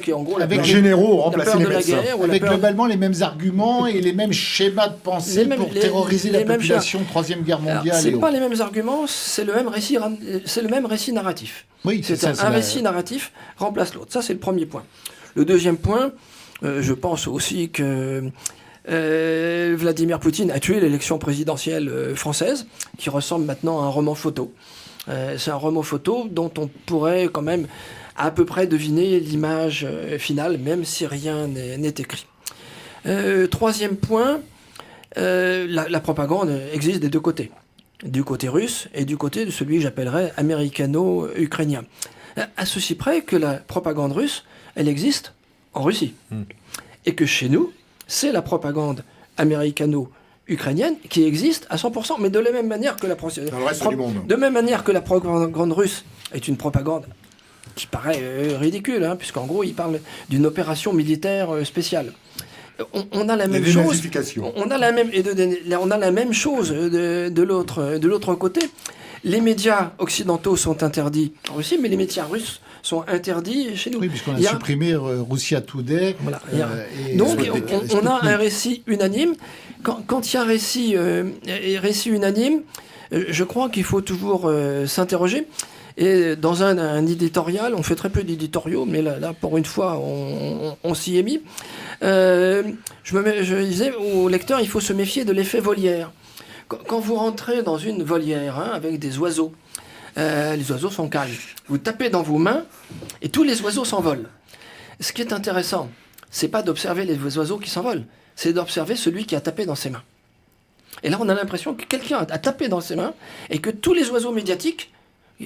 qui est en gros avec les généraux remplacer les médecins. Avec globalement les mêmes arguments et les mêmes schémas de pensée pour terroriser la population, Troisième Guerre mondiale. C'est pas les mêmes arguments, c'est le même récit narratif. Oui, c'est ça. Un récit narratif remplace l'autre. Ça, c'est le premier point. Le deuxième point, je pense aussi que Vladimir Poutine a tué l'élection présidentielle française, qui ressemble maintenant à un roman photo. C'est un roman photo dont on pourrait quand même à peu près deviner l'image finale, même si rien n'est écrit. Troisième point, la propagande existe des deux côtés. Du côté russe et du côté de celui que j'appellerais américano-ukrainien. À ceci près que la propagande russe, elle existe en Russie. Et que chez nous, c'est la propagande américano-ukrainienne qui existe à 100%, mais de la même manière que dans le reste du monde. De même manière que la propagande russe est une propagande qui paraît ridicule, puisqu'en gros, il parle d'une opération militaire spéciale. On a la même chose. On a la même chose de l'autre côté. Les médias occidentaux sont interdits en Russie, mais les médias russes sont interdits chez nous. Oui, puisqu'on a supprimé Russia Today. Voilà, donc, on a un récit unanime. Quand il y a un récit unanime, je crois qu'il faut toujours s'interroger. Et dans un éditorial, on fait très peu d'éditoriaux, mais là pour une fois, on s'y est mis. Je disais au lecteur, il faut se méfier de l'effet volière. Quand vous rentrez dans une volière avec des oiseaux, les oiseaux sont calmes. Vous tapez dans vos mains et tous les oiseaux s'envolent. Ce qui est intéressant, c'est pas d'observer les oiseaux qui s'envolent, c'est d'observer celui qui a tapé dans ses mains. Et là, on a l'impression que quelqu'un a tapé dans ses mains et que tous les oiseaux médiatiques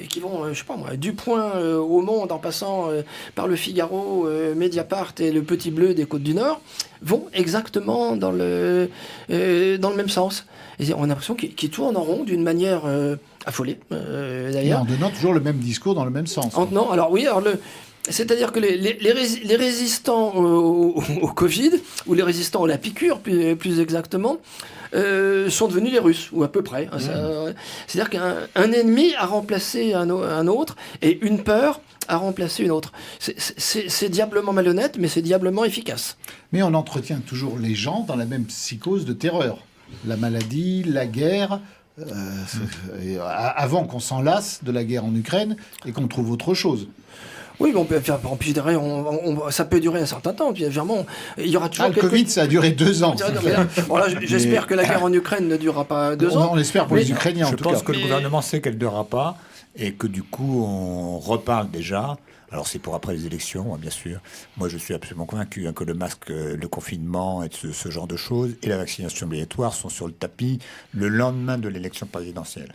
qui vont, je sais pas moi, du Point au Monde en passant par le Figaro, Mediapart et le Petit Bleu des Côtes du Nord, vont exactement dans le même sens. Et on a l'impression qu'ils tournent en rond d'une manière affolée, d'ailleurs. Et en donnant toujours le même discours dans le même sens. Non, alors oui, c'est-à-dire que les résistants au Covid, ou les résistants à la piqûre, plus exactement, sont devenus les Russes, ou à peu près. C'est-à-dire qu'un ennemi a remplacé un autre, et une peur à remplacer une autre. C'est diablement malhonnête, mais c'est diablement efficace. Mais on entretient toujours les gens dans la même psychose de terreur. La maladie, la guerre, avant qu'on s'en lasse de la guerre en Ukraine et qu'on trouve autre chose. Oui, mais on peut faire, ça peut durer un certain temps. Puis, vraiment, il y aura toujours le Covid, ça a duré 2 ans. Bon, là, j'espère que la guerre en Ukraine ne durera pas 2 ans. On l'espère pour les Ukrainiens, en tout cas. Je pense que le gouvernement sait qu'elle ne durera pas et que du coup, on reparle déjà. Alors c'est pour après les élections, bien sûr. Moi, je suis absolument convaincu que le masque, le confinement et ce genre de choses et la vaccination obligatoire sont sur le tapis le lendemain de l'élection présidentielle.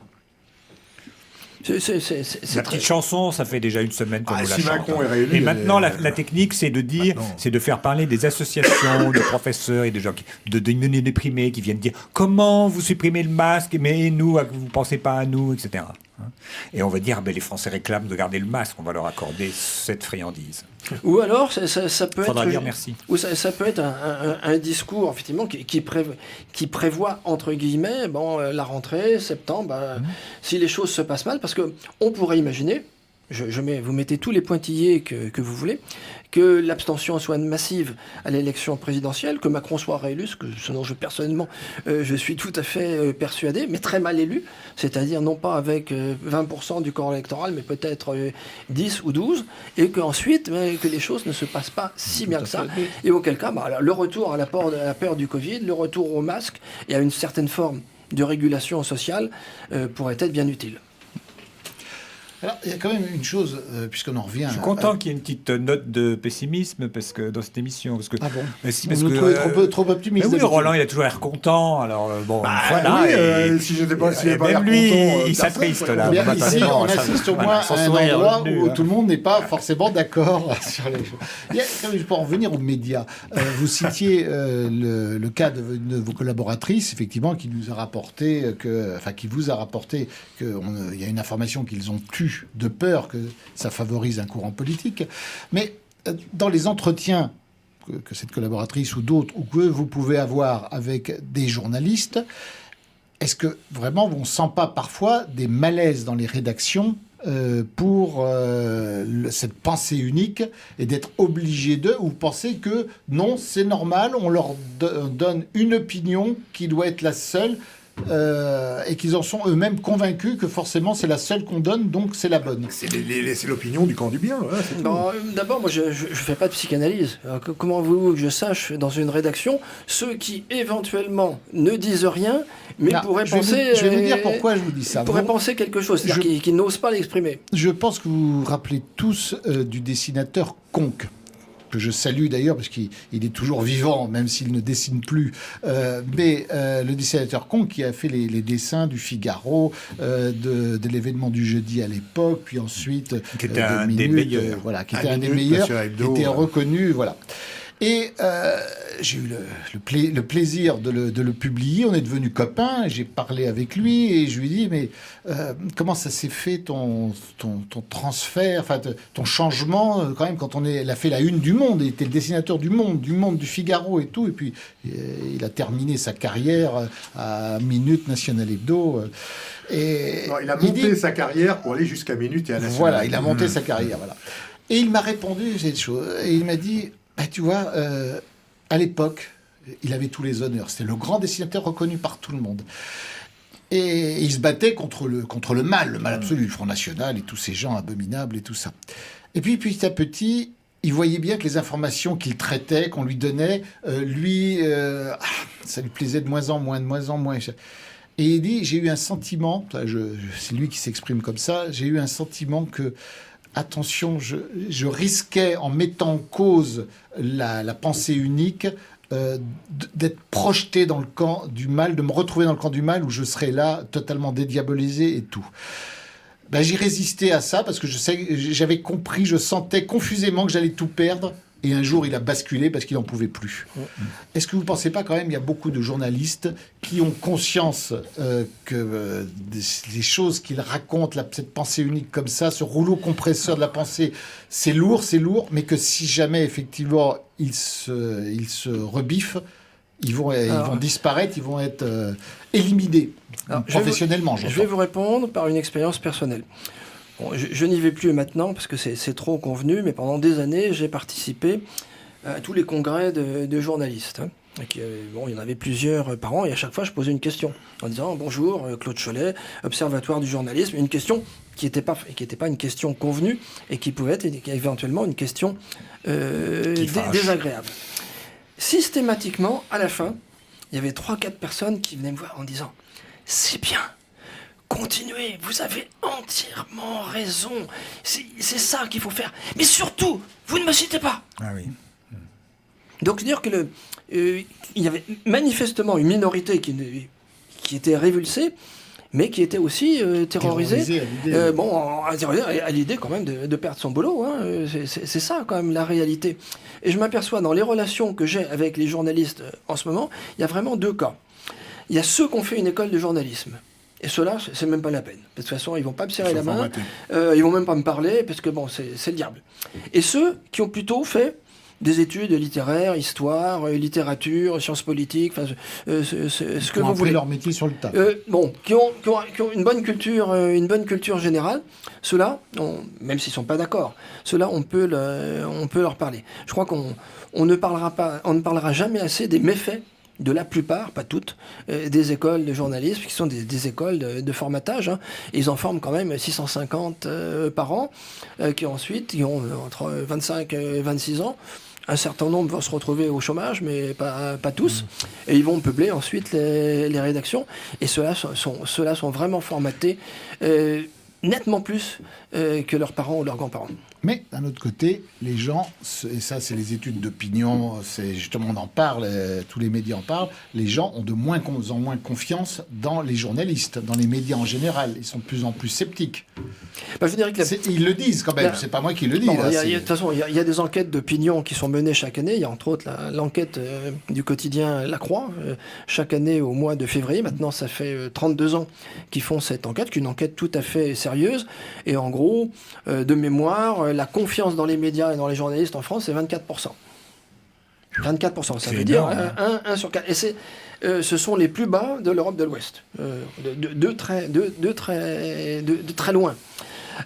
La petite chanson, ça fait déjà une semaine qu'on nous la chante. Macron est réélu, et maintenant, la technique, c'est de dire, c'est de faire parler des associations de professeurs et de gens de déprimés qui viennent dire comment vous supprimez le masque, mais nous, vous pensez pas à nous, etc. Et on va dire, les Français réclament de garder le masque, on va leur accorder cette friandise. Ou alors, ça peut Faudra dire merci. Ou ça peut être un discours, effectivement, qui prévoit, entre guillemets, la rentrée, septembre, si les choses se passent mal, parce qu'on pourrait imaginer, vous mettez tous les pointillés que vous voulez, que l'abstention soit massive à l'élection présidentielle, que Macron soit réélu, ce dont personnellement je suis tout à fait persuadé, mais très mal élu, c'est-à-dire non pas avec 20% du corps électoral, mais peut-être 10 ou 12, et qu'ensuite que les choses ne se passent pas si bien que ça, et auquel cas le retour à la peur du Covid, le retour au masque et à une certaine forme de régulation sociale pourrait être bien utile. Alors, il y a quand même une chose, puisqu'on en revient... Je suis content qu'il y ait une petite note de pessimisme dans cette émission. Parce que, ah bon parce vous nous trouvez trop optimiste. Mais oui, Roland, il a toujours l'air content. Alors, voilà. Oui, si j'étais pas même lui, il s'attriste, là. Bien, ici, on assiste au moins à un endroit où tout le monde n'est pas forcément d'accord sur les choses. Il y a, quand même, pour en revenir aux médias, vous citiez le cas de vos collaboratrices, effectivement, qui nous a rapporté qui vous a rapporté qu'il y a une information qu'ils ont tue de peur que ça favorise un courant politique. Mais dans les entretiens que cette collaboratrice ou d'autres, ou que vous pouvez avoir avec des journalistes, est-ce que vraiment on ne sent pas parfois des malaises dans les rédactions pour cette pensée unique et d'être obligé d'eux, ou vous pensez que non, c'est normal, on leur donne une opinion qui doit être la seule, et qu'ils en sont eux-mêmes convaincus que forcément c'est la seule qu'on donne, donc c'est la bonne. C'est l'opinion du camp du bien. D'abord, moi je ne fais pas de psychanalyse. Comment voulez-vous que je sache dans une rédaction ceux qui éventuellement ne disent rien, mais pourraient penser... Je vais vous dire pourquoi je vous dis ça. Pourraient penser quelque chose, c'est-à-dire qu'ils n'osent pas l'exprimer. Je pense que vous vous rappelez tous du dessinateur Conque, que je salue d'ailleurs parce qu'il est toujours vivant, même s'il ne dessine plus. Mais le dessinateur Conque qui a fait les dessins du Figaro, de l'événement du jeudi à l'époque, puis ensuite... Qui était un des meilleurs. Qui était un des meilleurs, qui était reconnu, voilà. Et j'ai eu le plaisir de le publier. On est devenus copains. J'ai parlé avec lui et je lui ai dit, mais comment ça s'est fait ton transfert, ton changement quand même, quand il a fait la une du Monde, il était le dessinateur du Monde, du Figaro et tout. Et puis il a terminé sa carrière à Minute, National Hebdo. Il a monté sa carrière pour aller jusqu'à Minute et à National. Voilà, il a monté sa carrière. Voilà. Et il m'a répondu cette chose. Et il m'a dit... tu vois, à l'époque, il avait tous les honneurs. C'était le grand dessinateur reconnu par tout le monde. Et il se battait contre le mal absolu, le Front National et tous ces gens abominables et tout ça. Et puis, petit à petit, il voyait bien que les informations qu'il traitait, qu'on lui donnait, ça lui plaisait de moins en moins. Et il dit, j'ai eu un sentiment, c'est lui qui s'exprime comme ça, j'ai eu un sentiment que... Attention, je risquais, en mettant en cause la pensée unique, d'être projeté dans le camp du mal, de me retrouver dans le camp du mal où je serais là, totalement dédiabolisé et tout. J'ai résisté à ça parce que j'avais compris, je sentais confusément que j'allais tout perdre. Et un jour, il a basculé parce qu'il n'en pouvait plus. Est-ce que vous ne pensez pas quand même qu'il y a beaucoup de journalistes qui ont conscience que les choses qu'ils racontent, cette pensée unique comme ça, ce rouleau compresseur de la pensée, c'est lourd, mais que si jamais, effectivement, ils se rebiffent, ils vont disparaître, ils vont être éliminés professionnellement. Je vais vous répondre par une expérience personnelle. Bon, je n'y vais plus maintenant parce que c'est trop convenu, mais pendant des années, j'ai participé à tous les congrès de journalistes. Hein. Il y en avait plusieurs par an, et à chaque fois, je posais une question en disant « Bonjour, Claude Cholet, Observatoire du journalisme », une question qui n'était pas une question convenue et qui pouvait être éventuellement une question désagréable. Systématiquement, à la fin, il y avait 3-4 personnes qui venaient me voir en disant « C'est bien, continuez, vous avez entièrement raison, c'est ça qu'il faut faire, mais surtout, vous ne me citez pas !» Ah oui. Donc, c'est-à-dire que il y avait manifestement une minorité qui était révulsée, mais qui était aussi terrorisée à l'idée quand même de perdre son boulot. Hein. C'est ça quand même la réalité. Et je m'aperçois dans les relations que j'ai avec les journalistes en ce moment, il y a vraiment 2 cas. Il y a ceux qui ont fait une école de journalisme. Et ceux-là, c'est même pas la peine. De toute façon, ils vont pas me serrer la main, ils vont même pas me parler, parce que bon, c'est le diable. Et ceux qui ont plutôt fait des études littéraires, histoire, littérature, sciences politiques, ce que vous voulez. Leur métier sur le tas. Qui ont une bonne culture générale. Ceux-là, même s'ils sont pas d'accord, ceux-là, on peut leur parler. Je crois qu'on ne parlera jamais assez des méfaits de la plupart, pas toutes, des écoles de journalisme, qui sont des écoles de formatage. Hein. Ils en forment quand même 650 par an, qui ont entre 25 et 26 ans. Un certain nombre vont se retrouver au chômage, mais pas tous. Et ils vont peupler ensuite les rédactions. Et ceux-là sont vraiment formatés nettement plus que leurs parents ou leurs grands-parents. Mais d'un autre côté, les gens, et ça c'est les études d'opinion, c'est justement on en parle, tous les médias en parlent, les gens ont de moins en moins confiance dans les journalistes, dans les médias en général. Ils sont de plus en plus sceptiques. Je dirais que ils le disent quand même, c'est pas moi qui le dis. De toute façon, il y a des enquêtes d'opinion qui sont menées chaque année. Il y a entre autres l'enquête du quotidien La Croix, chaque année au mois de février. Maintenant, ça fait 32 ans qu'ils font cette enquête, qui est une enquête tout à fait sérieuse. Et en gros, de mémoire, la confiance dans les médias et dans les journalistes en France, c'est 24%. 24%, ça veut dire 1 sur 4. Et ce sont les plus bas de l'Europe de l'Ouest, de très loin.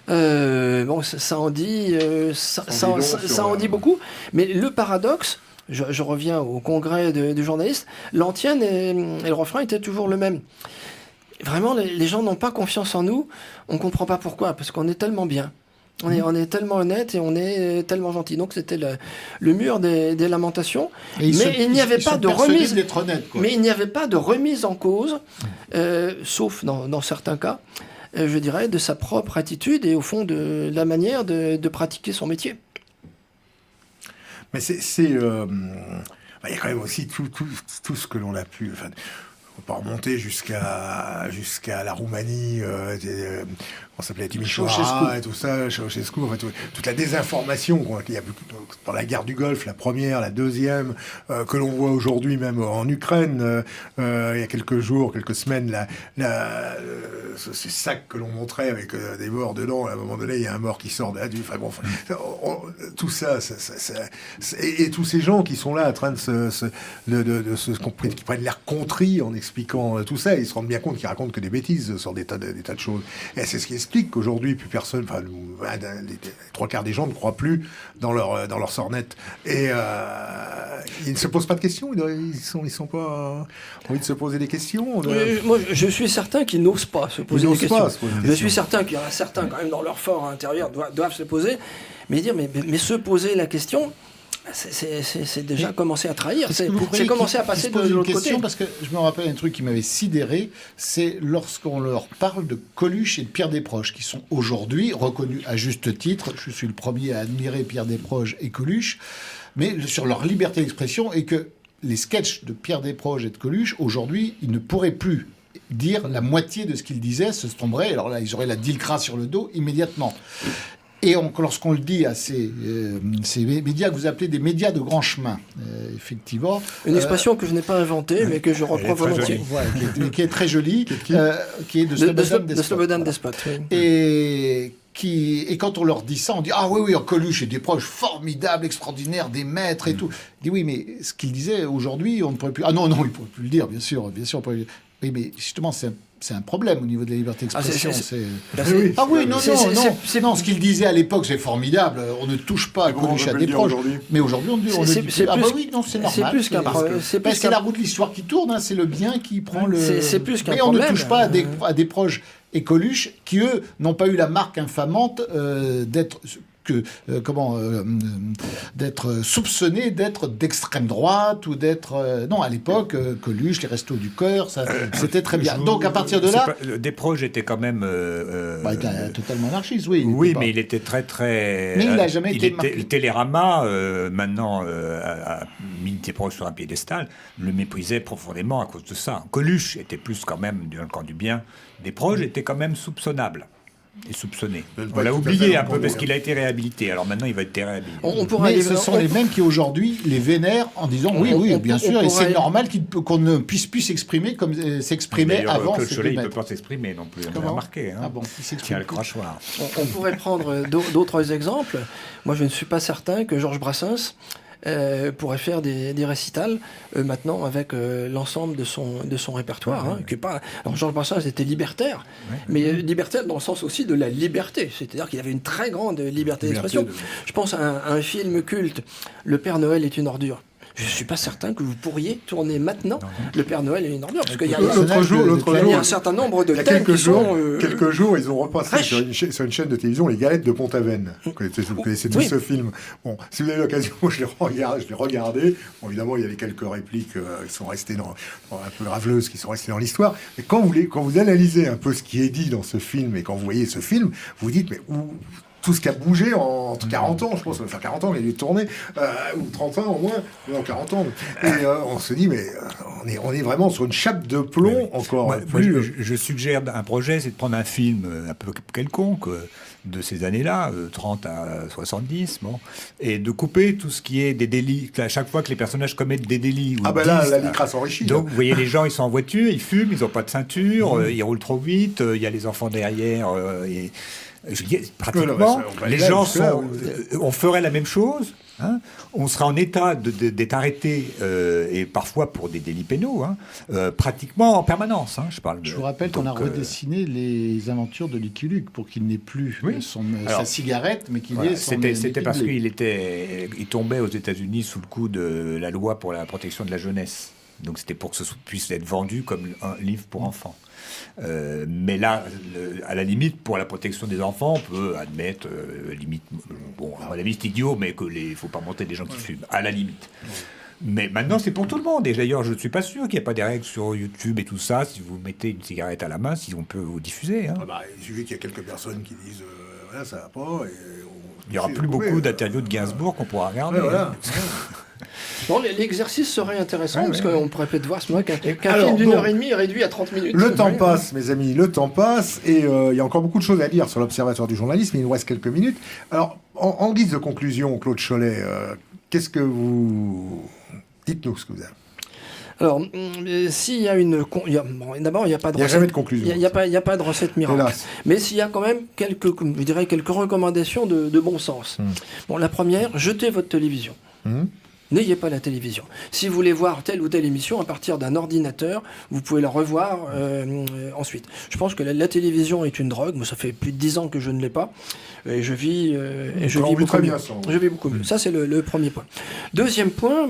Ça en dit beaucoup. Mais le paradoxe, je reviens au congrès des journalistes, l'antienne et le refrain étaient toujours le même. Vraiment, les gens n'ont pas confiance en nous. On ne comprend pas pourquoi, parce qu'on est tellement bien. On est tellement honnête et on est tellement gentil. Donc c'était le mur des lamentations. Mais il n'y avait pas de remise. Mais il n'y avait pas de remise en cause, sauf dans certains cas, je dirais, de sa propre attitude et au fond de la manière de pratiquer son métier. Mais il y a quand même aussi tout ce que l'on a pu. On peut remonter jusqu'à la Roumanie, on s'appelait Timișoara et tout ça, Ceausescu, toute la désinformation qu'il y a dans la guerre du Golfe, la première, la deuxième, que l'on voit aujourd'hui même en Ukraine, il y a quelques jours, quelques semaines, ces sacs que l'on montrait avec des morts dedans, à un moment donné, il y a un mort qui sort de là, tout ça, et tous ces gens qui sont là en train qui prennent l'air contrit en expliquant tout ça, ils se rendent bien compte qu'ils racontent que des bêtises sur des tas de choses. Et c'est ce qui explique qu'aujourd'hui, plus personne, les 3/4 des gens ne croient plus dans leur sornette. Et ils ne se posent pas de questions, ils sont pas envie de se poser des questions. Moi, je suis certain qu'ils n'osent pas se poser des questions. Je suis certain qu'il y en a certains, quand même, dans leur fort intérieur, doivent se poser. Mais se poser la question, c'est déjà commencer à trahir, c'est commencer à passer de l'autre côté. Parce que je me rappelle un truc qui m'avait sidéré, c'est lorsqu'on leur parle de Coluche et de Pierre Desproges, qui sont aujourd'hui reconnus à juste titre. Je suis le premier à admirer Pierre Desproges et Coluche, mais sur leur liberté d'expression, et que les sketchs de Pierre Desproges et de Coluche, aujourd'hui, ils ne pourraient plus dire la moitié de ce qu'ils disaient, se tomberaient. Alors là, ils auraient la dilcra sur le dos immédiatement. Et lorsqu'on le dit à ces médias que vous appelez des médias de grand chemin, effectivement... Une expression que je n'ai pas inventée, mais que je reprends volontiers. Qui est très jolie, qui est de Slobodan Despot. Et quand on leur dit ça, on dit « Ah oui, Coluche et Desproges, formidable, extraordinaire, des maîtres et tout. » Il dit « Oui, mais ce qu'il disait aujourd'hui, on ne pourrait plus... » Ah non, il ne pourrait plus le dire, bien sûr. Oui, mais justement, c'est un problème au niveau de la liberté d'expression. Ah oui, non, ce qu'il disait à l'époque, c'est formidable. On ne touche pas à Coluche à des proches. Mais aujourd'hui, on dit c'est normal. C'est plus qu'un problème. C'est la roue de l'histoire qui tourne, c'est le bien qui prend le... C'est plus qu'un problème. Mais on ne touche pas à des proches et Coluche qui, eux, n'ont pas eu la marque infamante d'être soupçonné d'être d'extrême droite ou d'être... non, à l'époque, Coluche, les Restos du Cœur, c'était très bien. Donc, à partir de là... Desproges était quand même... il était totalement anarchiste, oui. Oui, mais il était très... Mais il n'a jamais été marqué. Le Télérama, maintenant, a mis Desproges sur un piédestal, le méprisait profondément à cause de ça. Coluche était plus quand même dans le camp du bien. Desproges était quand même soupçonnable. Et soupçonné. On l'a oublié un peu parce qu'il a été réhabilité. Alors maintenant, il va être réhabilité. Mais ce sont les mêmes qui aujourd'hui les vénèrent en disant oui, bien sûr, et c'est normal qu'on ne puisse plus s'exprimer comme s'exprimer avant. Claude Cholet, il ne peut pas s'exprimer non plus. On l'a remarqué. Ah bon, il tient le crachoir. On pourrait prendre d'autres exemples. Moi, je ne suis pas certain que Georges Brassens pourrait faire des récitals maintenant avec l'ensemble de son répertoire. Alors Georges Brassens était libertaire, mais libertaire dans le sens aussi de la liberté, c'est-à-dire qu'il avait une très grande liberté d'expression. Je pense à un film culte, Le Père Noël est une ordure. Je ne suis pas certain que vous pourriez tourner maintenant Le Père Noël est une ordure, parce qu'il y a un certain nombre de thèmes qui sont... Quelques jours, ils ont repassé sur une chaîne de télévision Les Galettes de Pont-Aven. Vous connaissez tous ce film. Bon, si vous avez l'occasion, je l'ai regardé. Bon, évidemment, il y avait quelques répliques qui sont restées un peu graveleuses, qui sont restées dans l'histoire. Mais quand vous analysez un peu ce qui est dit dans ce film, et quand vous voyez ce film, vous vous dites, mais où... Tout ce qui a bougé en 40 ans, je pense, ça va faire 40 ans, il est tourné, ou 30 ans au moins, mais en 40 ans. Et on se dit, mais on est vraiment sur une chape de plomb encore. Je suggère un projet, c'est de prendre un film un peu quelconque de ces années-là, 30 à 70, et de couper tout ce qui est des délits. À chaque fois que les personnages commettent des délits... là, la LICRA s'enrichit. Donc, vous voyez, les gens, ils sont en voiture, ils fument, ils n'ont pas de ceinture, ils roulent trop vite, il y a les enfants derrière... pratiquement, les gens on ferait la même chose, on sera en état d'être arrêté, et parfois pour des délits pénaux, pratiquement en permanence. Je vous rappelle qu'on a redessiné les aventures de Lucky Luke pour qu'il n'ait plus sa cigarette, mais qu'il ait son... C'était parce qu'il tombait aux États-Unis sous le coup de la loi pour la protection de la jeunesse. Donc c'était pour que ce puisse être vendu comme un livre pour enfants. Mais là, à la limite, pour la protection des enfants, on peut admettre, à la limite, c'est idiot, mais qu'il ne faut pas monter des gens qui fument, à la limite. Mais maintenant, c'est pour tout le monde. Et d'ailleurs, je ne suis pas sûr qu'il n'y ait pas des règles sur YouTube et tout ça. Si vous mettez une cigarette à la main, si on peut vous diffuser. Il suffit qu'il y ait quelques personnes qui disent ça va pas. Il n'y aura plus beaucoup d'interviews de Gainsbourg qu'on pourra regarder. Bon, l'exercice serait intéressant, parce qu'on pourrait peut-être voir qu'un film d'une heure et demie est réduit à 30 minutes. Le temps passe, mes amis, le temps passe, et il y a encore beaucoup de choses à dire sur l'Observatoire du journalisme, il nous reste quelques minutes. Alors, en guise de conclusion, Claude Cholet, qu'est-ce que vous... Dites-nous ce que vous avez. Alors, s'il y a une... D'abord, il n'y a pas de recette... Il n'y a jamais de conclusion. Il n'y a pas de recette miracle. Hélas. Mais s'il y a quand même quelques recommandations de bon sens. Bon, la première, jetez votre télévision. N'ayez pas la télévision. Si vous voulez voir telle ou telle émission à partir d'un ordinateur, vous pouvez la revoir ensuite. Je pense que la télévision est une drogue. Moi, ça fait plus de 10 ans que je ne l'ai pas. Et je vis beaucoup mieux. Je vis beaucoup mieux. Ça, c'est le premier point. Deuxième point,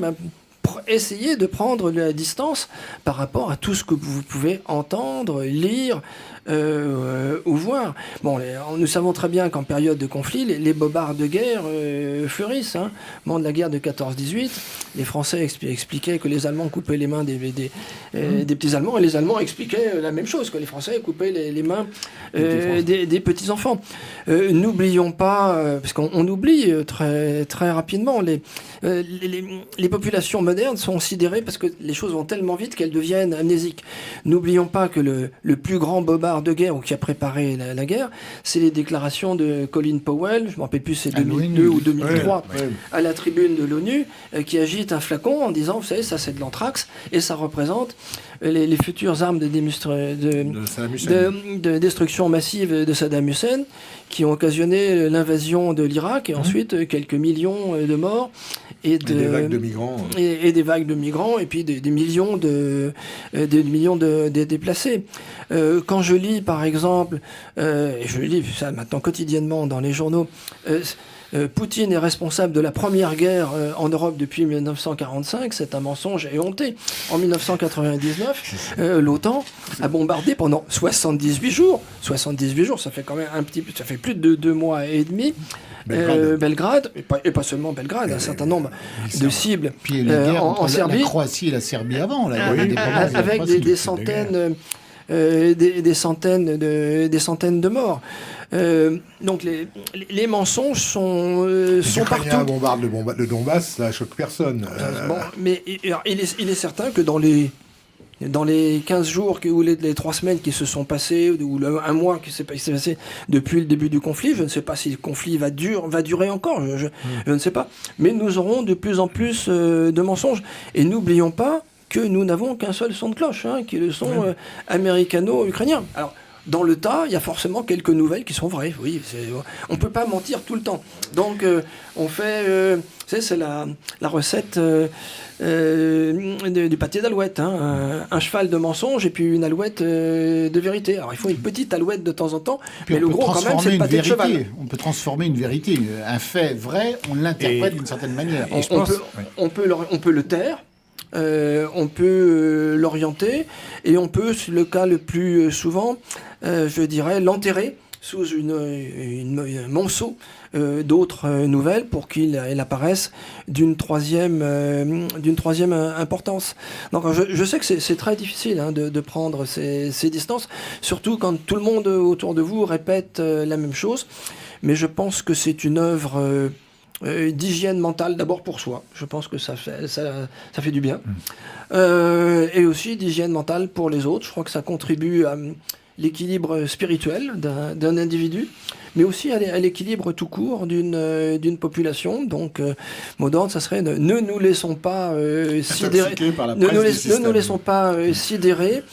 essayez de prendre la distance par rapport à tout ce que vous pouvez entendre, lire ou voir. Bon, nous savons très bien qu'en période de conflit, les bobards de guerre fleurissent. Au moment de la guerre de 14-18, les Français expliquaient que les Allemands coupaient les mains des petits Allemands, et les Allemands expliquaient la même chose, que les Français coupaient les mains des petits enfants. N'oublions pas, parce qu'on oublie très, très rapidement, les populations modernes sont sidérées parce que les choses vont tellement vite qu'elles deviennent amnésiques. N'oublions pas que le plus grand bobard de guerre, ou qui a préparé la guerre, c'est les déclarations de Colin Powell, je ne me rappelle plus, c'est 2002 ou 2003, à la tribune de l'ONU, qui agite un flacon en disant, vous savez, ça c'est de l'anthrax, et ça représente les futures armes de destruction massive de Saddam Hussein, qui ont occasionné l'invasion de l'Irak, et ensuite quelques millions de morts, et des vagues de migrants. Et et des vagues de migrants, et puis des millions de déplacés. Quand je lis, par exemple, et je lis ça maintenant quotidiennement dans les journaux, Poutine est responsable de la première guerre en Europe depuis 1945, c'est un mensonge éhonté. En 1999, l'OTAN a bombardé pendant 78 jours. 78 jours, ça fait quand même ça fait plus de 2 mois et demi. Belgrade, et pas seulement Belgrade, un certain nombre de cibles. Puis la guerre en Serbie, la Croatie et la Serbie avant, avec des centaines. Des centaines de morts. Donc les mensonges sont partout. Les bombardent le Donbass, ça choque personne. Bon, mais il est certain que dans les 15 jours ou les 3 semaines qui se sont passées, ou un mois qui s'est passé depuis le début du conflit, je ne sais pas si le conflit va durer encore, je ne sais pas. Mais nous aurons de plus en plus de mensonges. Et n'oublions pas que nous n'avons qu'un seul son de cloche, qui est le son américano-ukrainien. Alors, dans le tas, il y a forcément quelques nouvelles qui sont vraies. Oui, on ne peut pas mentir tout le temps. Donc, on fait... c'est la recette du pâté d'alouette. Un cheval de mensonge et puis une alouette de vérité. Alors, il faut une petite alouette de temps en temps, mais le gros, quand même, c'est le pâté de cheval. On peut transformer une vérité. Un fait vrai, on l'interprète d'une certaine manière. On peut le taire. On peut l'orienter et on peut, le cas le plus souvent, je dirais, l'enterrer sous un monceau d'autres nouvelles pour qu'il apparaisse d'une troisième importance. Donc je sais que c'est très difficile de prendre ces distances, surtout quand tout le monde autour de vous répète la même chose, mais je pense que c'est une œuvre d'hygiène mentale, d'abord pour soi. Je pense que ça fait du bien. Et aussi d'hygiène mentale pour les autres. Je crois que ça contribue à l'équilibre spirituel d'un individu, mais aussi à l'équilibre tout court d'une population. Donc, mot d'ordre, ça serait ne nous laissons pas sidérer. Ne nous laissons pas sidérer.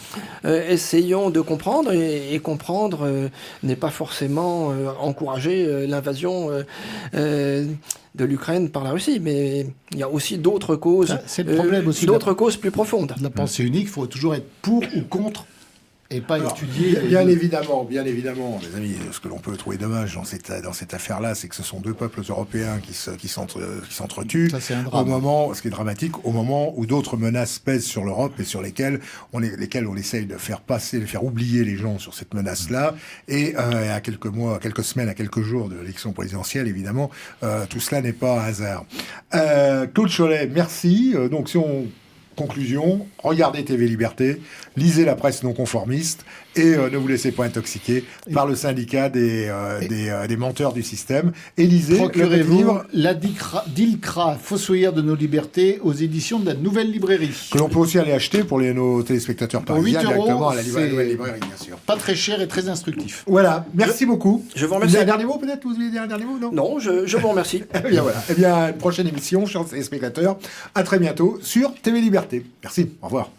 Essayons de comprendre, et comprendre n'est pas forcément encourager l'invasion de l'Ukraine par la Russie, mais il y a aussi d'autres causes, c'est le problème aussi d'autres causes plus profondes. La pensée unique, il faut toujours être pour ou contre, et pas étudier. Bien évidemment, les amis, ce que l'on peut trouver dommage dans cette affaire-là, c'est que ce sont deux peuples européens qui s'entretuent. Ça, c'est un drame. Au moment, ce qui est dramatique, au moment où d'autres menaces pèsent sur l'Europe et sur lesquelles on essaye de faire oublier les gens sur cette menace-là. Et à quelques semaines, à quelques jours de l'élection présidentielle, évidemment, tout cela n'est pas un hasard. Claude Cholet, merci. Donc, conclusion, regardez TV Liberté, lisez la presse non conformiste et ne vous laissez pas intoxiquer par le syndicat des menteurs du système. Et lisez procurez-vous livre La Dilcra, Fossoyeur de nos libertés, aux éditions de la Nouvelle Librairie. Que l'on peut aussi aller acheter pour nos téléspectateurs parisiens directement à la Nouvelle Librairie, bien sûr. Pas très cher et très instructif. Voilà, merci beaucoup. Je vous remercie. Vous avez un dernier mot peut-être? Vous avez un dernier mot? Non, je vous remercie. Eh bien voilà. Eh bien, une prochaine émission, chers téléspectateurs. À très bientôt sur TV Liberté. Merci. Au revoir.